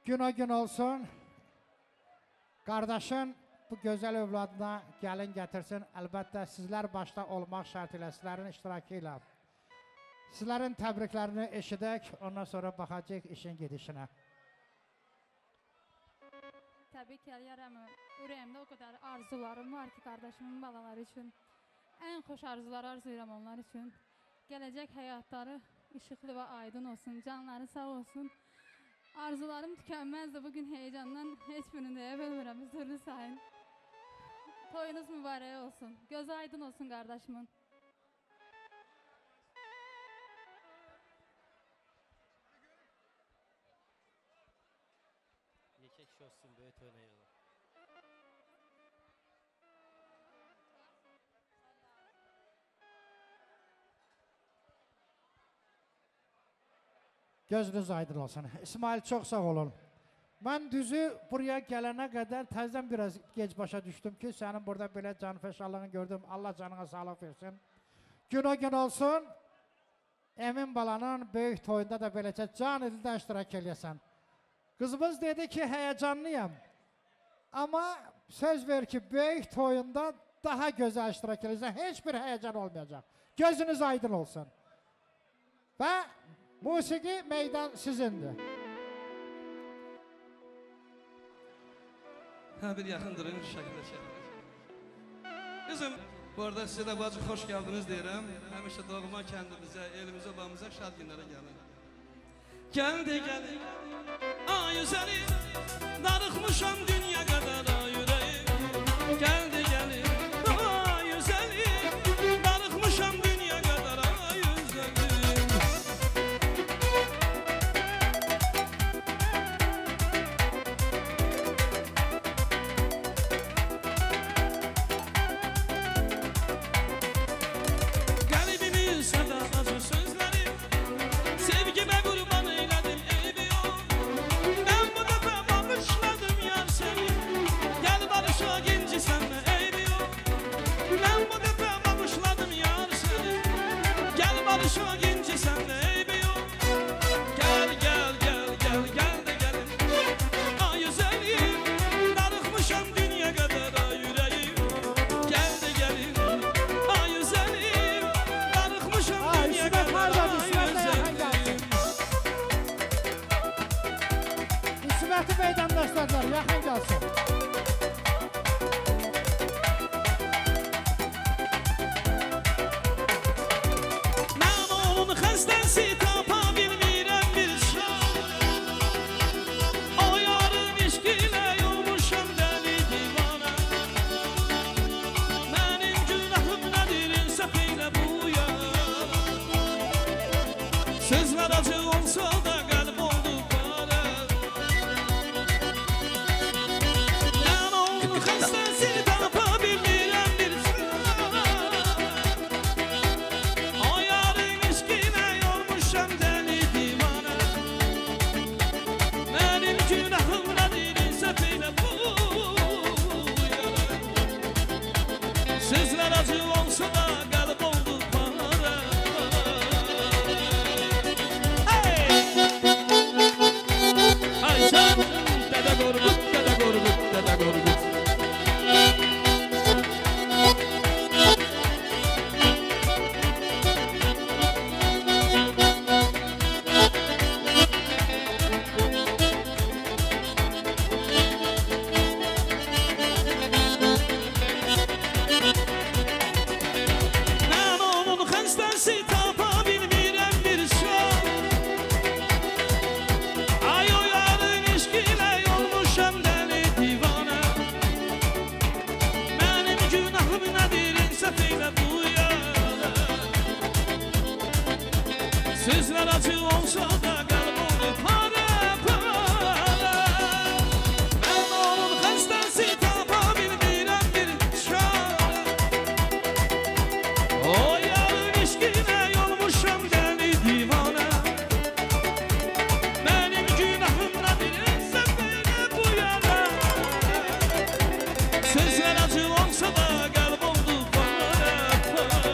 Gün o gün olsun. Qardaşın bu gözəl övladına gəlin gətirsin. Əlbəttə sizlər başda olmaq şərtilə, sizlərin iştirakı ilə. Sizlərin təbriklərini eşidək, ondan sonra baxacaq işin gedişinə. Təbrik eləyərəm. Ürəyimdə o qədər arzularım var ki, qardaşımın balaları üçün. Ən xoş arzular arzulayıram onlar üçün. Gələcək həyatları işıqlı və aydın olsun, canları sağ olsun. Arzularım tükənməzdir. Bugün heyecandan heç birini deyə bilmirəm, üzrlü sayın. Toyunuz mübarək olsun. Gözü aydın olsun qardaşımın. toyuna yığılıb. Gözünüz aydın olsun. İsmail çok sağ olun. Ben düzü buraya gelene kadar təzdən biraz geç başa düştüm ki senin burada böyle canfəşallığını gördüm. Allah canına sağlık versin. Gün o gün olsun. Emin balanın böyük toyunda da böylece can ildən iştirak eləyəsən. Kızımız dedi ki heyecanlıyım. Ama söz ver ki böyük toyunda daha güzel iştirak eləyəsən. Hiçbir heyecan olmayacak. Gözünüz aydın olsun. Ve musiki meydan sizindir. Ha, bir yakın durun şekilde çekin. Kızım, bu arada size de bacı hoş geldiniz deyirəm. Həmişə doğma kəndimizə, elimizə, obamıza şad günlərə gəlin. Gəldi, gəldi, ay üzəli, darıxmışam dünya qədər ay ürəyim. Gəldi, gəldi, ay üzəli, darıxmışam dünya qədər ay üzəli. Yaxın gəlsin. Mən onun xəstəsi tapa bilmirəm bir şan. O yarın işqilə olmuşam dəli divana. Mənim günahım nədir insaf eylə bu yana. Sözlər acı olsa da qəlb oldu qara. Xəstəsi tapa bilmirəm bir o yarın işqinə olmuşam dəli divana. Mənim günahım nədir insaf eylə bu yana. Sözlər acı olsa da qəlb oldu para. Ay can, dədə qorqud, dədə qorqud, dədə qorqud. Sözlər acı olsa da qəlb oldu para para. Mən onun xəstəsi tapa bilmirəm bir çarə. O yarın işqinə olmuşam dəli divana. Mənim günahım nədir insaf eylə bu yana. Sözlər acı olsa da qəlb oldu para para.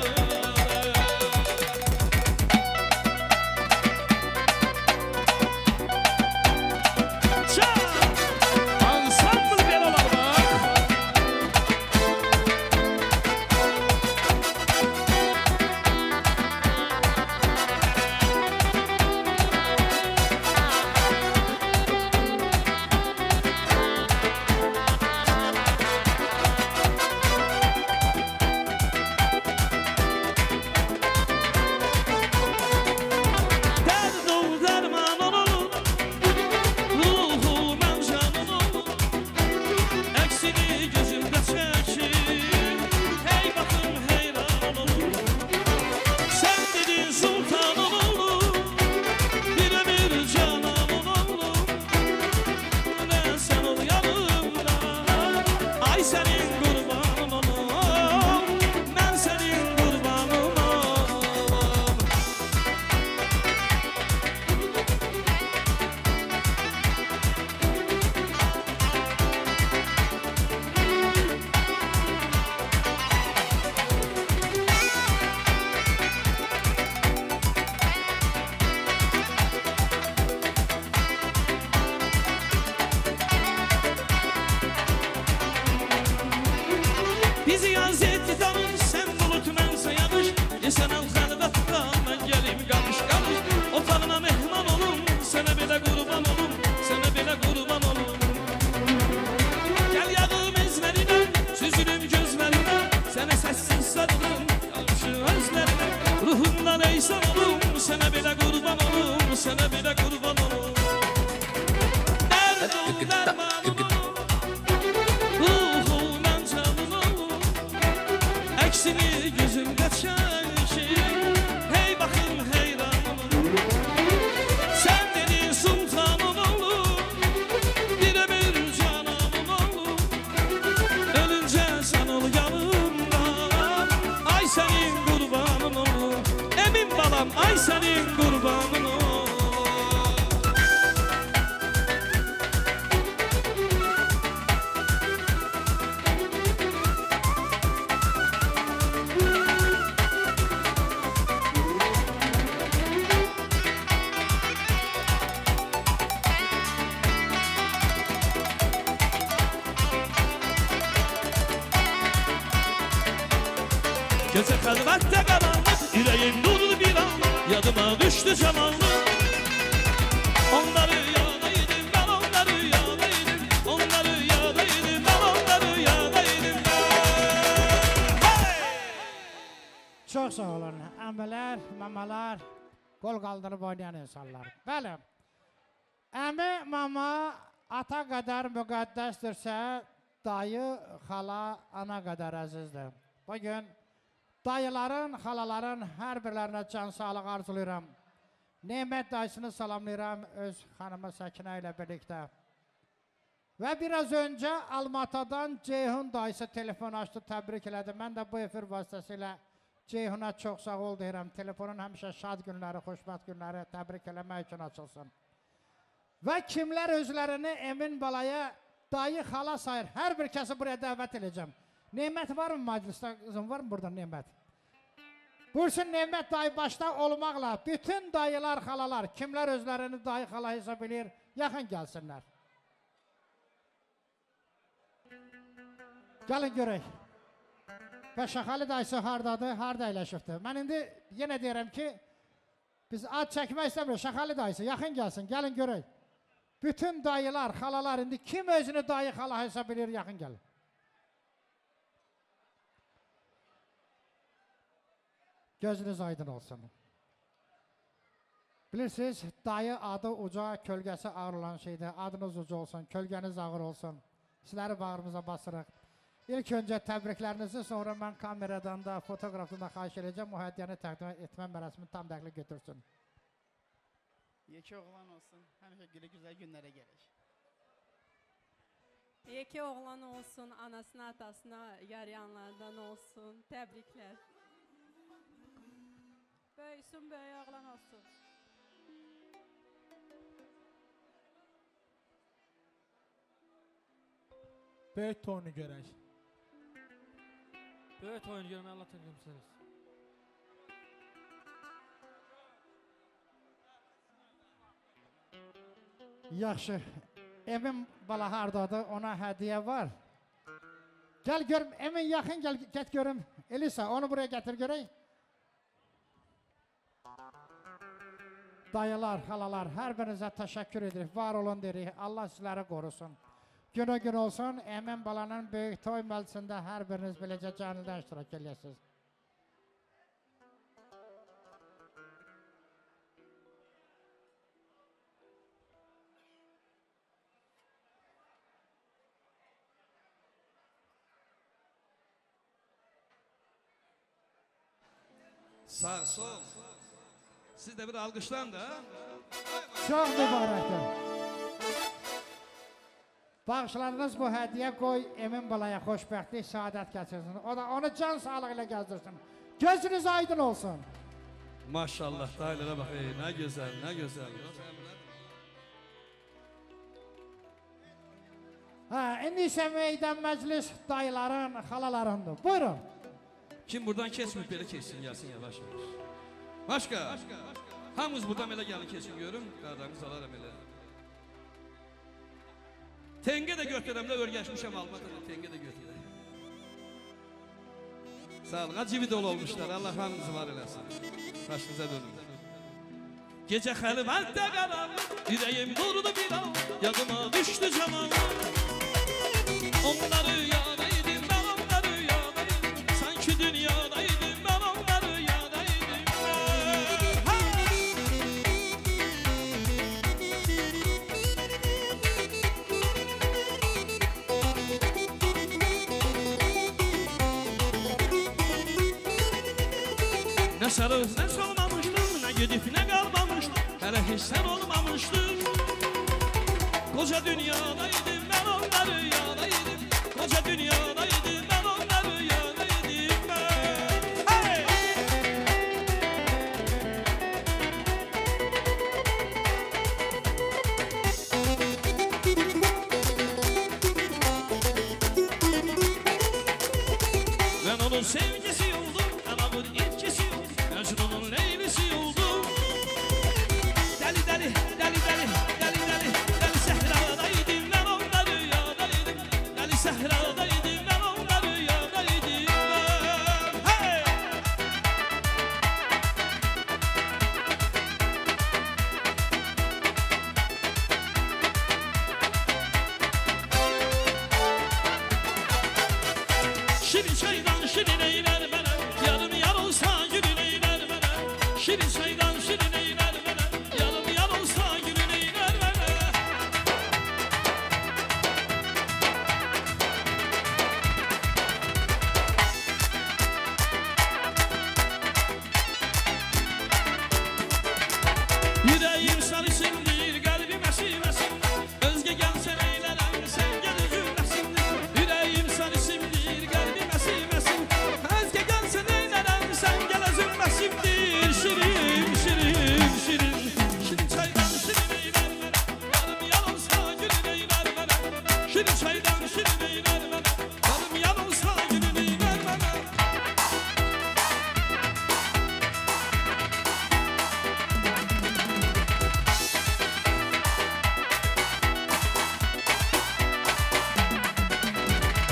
Ay senin kurbanın olum, ben senin kurbanın olum. Bizi yaz etti tanış, sen bulut mense yanış. Sen al xəlvət qal, mən gəlim qalış qalış. Otağına mehman olum, sənə belə qurban olum, sənə belə qurban olum. Gəl yağım izlərinə, süzülüm gözlərinə, sənə səssiz sarılım, qalmışı özlərinə. Ruhumdan eysan olum, sənə belə qurban olum, sənə belə qurban olum. Dərdim dərmanım olum, ruhumdan canım olum. Əksini gözümdə çəkir, hey baxım heyranım olum. Sən dedin sultanım olum, birə-bir cananım olum. Ölüncə sən ol yanımda, ay sənin qurbanın olum. Emin balam, ay sənin qurbanın olum. Gece xəlvətdə qaranlıq, ürəyim durdu bir anlıq, yadıma düşdü camanlıq. Onları yadaydım, mən onları yadaydım, onları yadaydım, mən onları yadaydım. Çox sağ olun. Əmbələr, mamalar, qol qaldırıb oynayan insanlar. Bəli, əmi, mama, ata qədər müqəddəsdirsə, dayı, xala, ana qədər əzizdir. Bugün dayıların, xalaların hər birlərinə can sağlıq arzulayıram. Nemət dayısını salamlayıram öz xanımı Səkinə ilə birlikdə. Və biraz öncə Almatadan Ceyhun dayısı telefon açdı, təbrik elədi. Mən də bu efir vasitəsilə Ceyhuna çox sağ ol deyirəm. Telefonun həmişə şad günləri, xoşbəxt günləri təbrik eləmək üçün açılsın. Və kimlər özlərini Emin balaya dayı, xala sayır, hər bir kəsi buraya dəvət edəcəm. Nemət var mı məclisdə? Qızım var mı burada Nemət? Buyursun Nemət dayı başda olmaqla bütün dayılar, xalalar, kimlər özlərini dayı, xala hesab edir, yaxın gəlsinlər. Gəlin görək. Və Şəxəli dayısı hardadır, harda əyləşibdir. Mən indi yenə deyirəm ki, biz ad çəkmək istəmirik. Şəxəli dayısı yaxın gəlsin, gəlin görək. Bütün dayılar, xalalar indi kim özünü dayı, xala hesab edir, yaxın gəlin. Gözünüz aydın olsun. Bilirsiniz, dayı adı uca, kölgəsi ağır olan şeydir. Adınız uca olsun, kölgəniz ağır olsun. Sizləri bağrımıza basırıq. İlk öncə təbriklərinizi, sonra mən kameradan da, fotoqrafdan da xahiş edəcəm. Mühəddiyəni təqdim etmə mərasimi tam dəqiqli götürsün. Yekə oğlan olsun, həmişə gülə-güzəl günlərə gəlir. Yekə oğlan olsun, anasına, atasına, yarayanlardan olsun. Təbriklər. Böyüsün, böyük oğlan olsun. Böyük toyunu görək. Böyük toyunu görmək Allah təqdim Yaxşı. Emin bala hardadır, ona hədiyyə var. Gəl görüm, Emin yaxın gəl, get görüm. Elisa, onu buraya gətir görək. Dayılar, xalalar, hər birinizə təşəkkür edirik, var olun deyirik, Allah sizləri qorusun. Günü gün olsun, Emin balanın böyük toy məclisində hər biriniz beləcə canlıdan iştirak edirsiniz. Sağ, sol. Siz de bir alkışlan da. Çok mübarektir. Bağışladığınız bu hediye qoy Emin balaya xoşbəxtlik, saadət gətirsin. O da onu can sağlığı ilə gəzdirsin. Gözünüz aydın olsun. Maşallah, dayılara bak, ne güzel, ne güzel. İndi isə meydan məclis dayıların, xalalarındır. Buyurun. Kim buradan kesmeyip böyle kessin, gelsin yavaş yavaş. Başka. Hamımız buradan böyle gelin kesin görün. Qardanız alarım elə. Tenge de götürəmlə örgəşmişəm Almatada. Tenge de götürəm. Sağ olun. Acıvi dolu olmuşlar. Allah hamınızı var eləsin. Başınıza dönün. Gece xəlvətdə qaranlıq, yüreğim durdu bir an, yadıma düştü caman. Onları yadaydım, ben onları yadaydım. Sanki dünyadaydım, ben onları yadaydım. Ne sarı, ne solmamıştım, ne gidip ne kalmamıştım. Hele hiç sen olmamıştın. Koca dünyadaydım, ben onları yadaydım. Koca dünyadaydım, ben onları yadaydım ben. Hey! Ben onun sevgisi oldum, anamın etkisi oldum. Mecnun'un leylisi oldum. Deli deli, deli deli, deli deli, deli sehradaydım, ben onları yadaydım. Deli sehradaydım, ben onları yadaydım ben. Hey! Şirin çaydan şirin eyler bana, yarım yar olsa gülün eyler bana. Şirin çaydan şirin eyler bana, yarım yar olsa gülün eyler bana. Yüreğim sarısındır, kalbim esimesin. Özge gelsen eylenen, sen gel üzülmesin. Yüreğim sarısındır, kalbim esimesin. Özge gelsen eylenen, sen gel üzülmesindir. Şirin, şirin, şirin. Şirin çaydan şirin eyler bana, yarım yalolsa gülün eyler bana. Şirin çaydan şirin eyler bana, yarım yalolsa gülün eyler bana.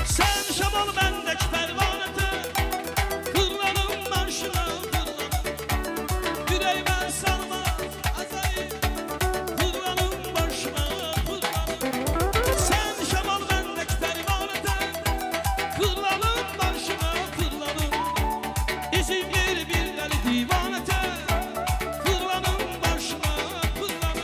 Sen şamal bendeki pervanete, kırlanım başına kırlanım. Yüreğime salma azayı, kırlanım başına kırlanım. Sen şamal bendeki pervanete, kırlanım başına kırlanım. İzin ver bir deli divanete, kırlanım başına kırlanım.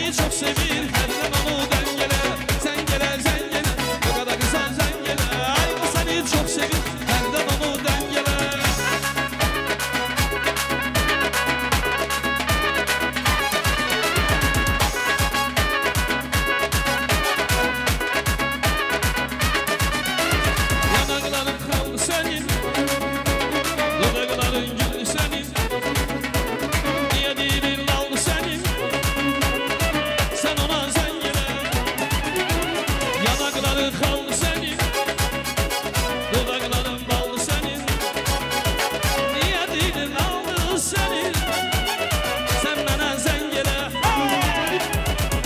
səni çox sevir, hərdən onu dəngələ. Sən gələ, sən gələ, o qədər güzel sən gələ. Ay, o səni çox sevir, hərdən onu dəngələ. Yanaqların xallı sənin, dodaqların gülü sənin. Niyə deyilin lallı sənin, sən ona sən gələ. Yanaqların xallı sənin, dodaqların ballı sənin. Niyə deyilin lallı sənin, sən mənə sən gələ.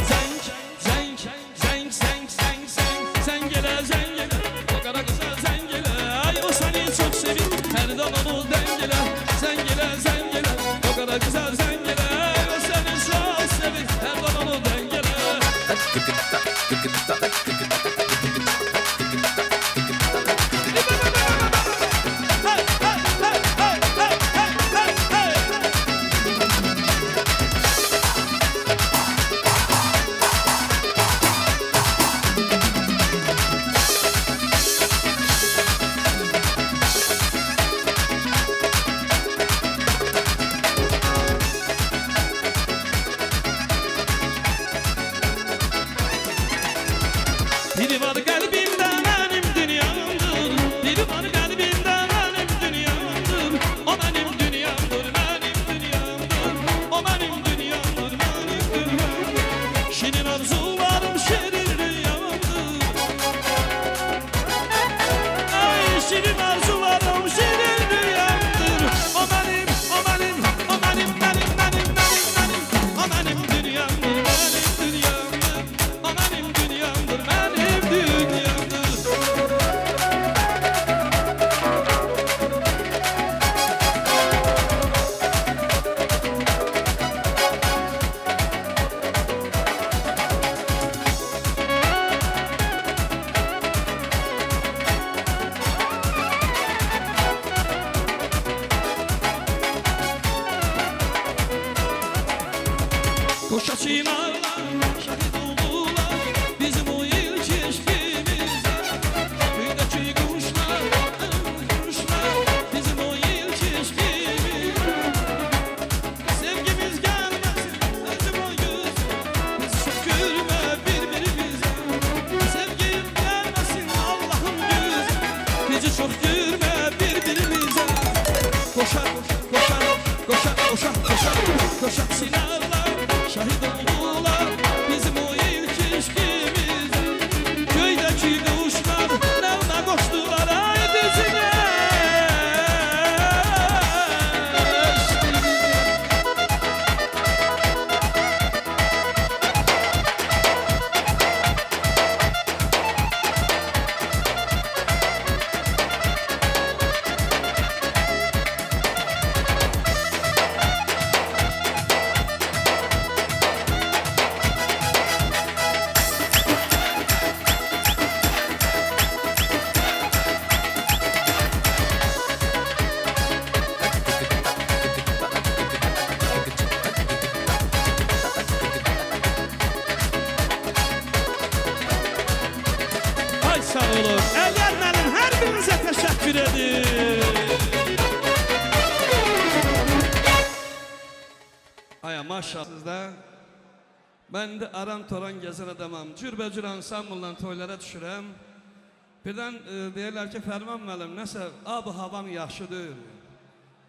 Zəng, zəng, zəng, zəng, zəng, zəng, sən gələ, sən gələ. O qara qıza sən gələ. Ay, o səni çox sevir, hərdən onu dəngələ. Sən gələ, sən gələ, o qara qıza sən gələ. O səni çox sevir, hərdən onu dəngələ. Biri var kalbimde benim dünyamdır. Biri var kalbimde benim dünyamdır. O benim dünyamdır, benim dünyamdır. O benim dünyamdır, benim dünyamdır. Şirin arzularım şirin rüyamdır. Ay, şirin arzularım şirin rüyamdır. O benim, o benim, o benim, benim, benim, benim, benim. O benim dünyamdır, benim dünyamdır. O benim dünyamdır, benim dünyamdır. Koşa çınarlar, şahit oldular bizim o ilk ilişkimize. Köydeki kuşlar, kuşlar bizim o ilk ilişkimize. Sevgimiz gelmesin bizim o yüz, biz çok gülme birbirimize. Sevgim gelmesin Allah'ım yüz, bizi çok gülme birbirimize. Koşa, koşa, koşa, koşa, koşa, koşa çınarlar, şahit oldular bizim o ilk ilişkimize. Köydeki kuşlar navna koştular ay dizine. Ay sağ olun, ellermenin her birinize teşekkür edin. Ay maşallah sizde. Ben de aran toran gezen adamım. Cürbəcür ansamblla toylara düşürəm. Birdən deyirlər ki, Fərman müəllim, nəsə ab-ı havam yaxşıdır.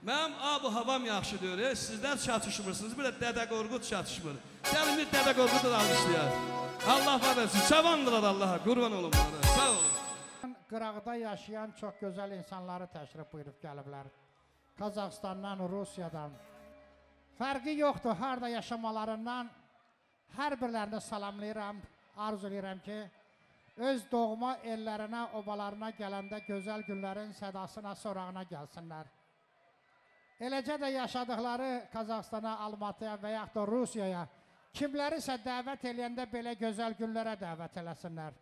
Mənim ab-ı havam yaxşıdır. Sizlər çatışmırsınız, bir də Dədə Qorqud çatışmır. Gəlin bir Dədə Qorqudu da almışlayaq. Allah var etsin, çavandılar Allah'a, qurban olun bana, sağ olun. Qırağda yaşayan çox gözəl insanları təşrif buyurub gəliblər. Qazaxıstandan, Rusiyadan. Fərqi yoxdur, harada yaşamalarından hər birlərini salamlayıram, arzulayıram ki, öz doğma ellərinə, obalarına gələndə gözəl günlərin sədasına, sorağına gəlsinlər. Eləcə də yaşadıkları Qazaxstana, Almatıya və yaxud da Rusiyaya kimlərisə dəvət eləyəndə belə gözəl günlərə dəvət eləsinlər.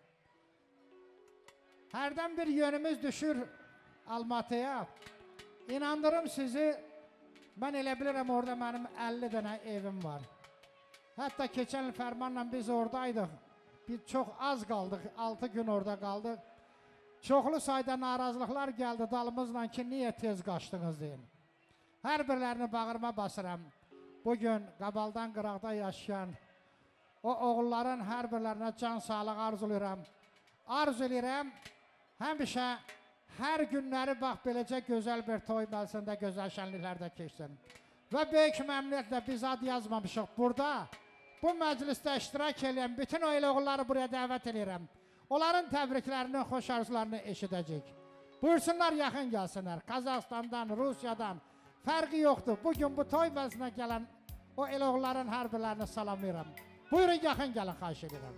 Hərdən bir yönümüz düşür Almatıya. İnandırım sizi, mən elə bilirəm orada mənim 50 dənə evim var. Hətta keçən il fərmanla biz oradaydıq. Biz çox az qaldıq, 6 gün orada qaldıq. Çoxlu sayda narazılıqlar gəldi dalımızla ki, niyə tez qaçdınız deyin. Hər birlərini bağırma basıram. Bugün Qabaldan qıraqda yaşayan o oğulların hər birlərinə can sağlıq arzulayıram. Arzulayıram, həmişə hər günləri bax beləcə gözəl bir toy məclisində, gözəl şənliklərdə keçsin. Və böyük məmnuniyyətlə biz ad yazmamışıq. Burada bu məclisdə iştirak edən bütün o elə oğulları buraya dəvət edirəm. Onların təbriklərini, xoş arzularını eşidəcək. Buyursunlar, yaxın gəlsinlər. Qazaxstandan, Rusiyadan fərqi yoxdur. Bugün bu toy məclisinə gələn o elə oğulların hər birlərini salamlayıram. Buyurun, yaxın gəlin, xahiş edirəm.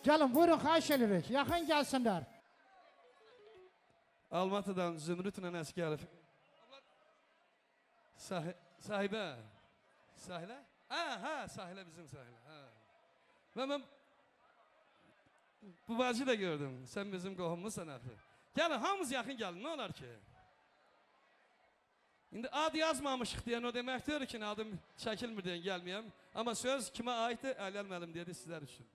Gəlin, buyurun, xahiş edirik. Yaxın gəlsinlər. Almatıdan Zümrütlə Əsgərov. Sahibə. Sahilə? Hə, Sahilə bizim Sahilə. Və mən bu bacı da gördüm. Sən bizim qohumuzsan axı. Gəlin, hamımız yaxın gəlin, nə olar ki? İndi ad yazmamışıq deyən o deməkdir ki, adım çəkilmir deyən gəlməyəm. Amma söz kimə aiddir, Əliyəl müəllim dedi sizlər üçün.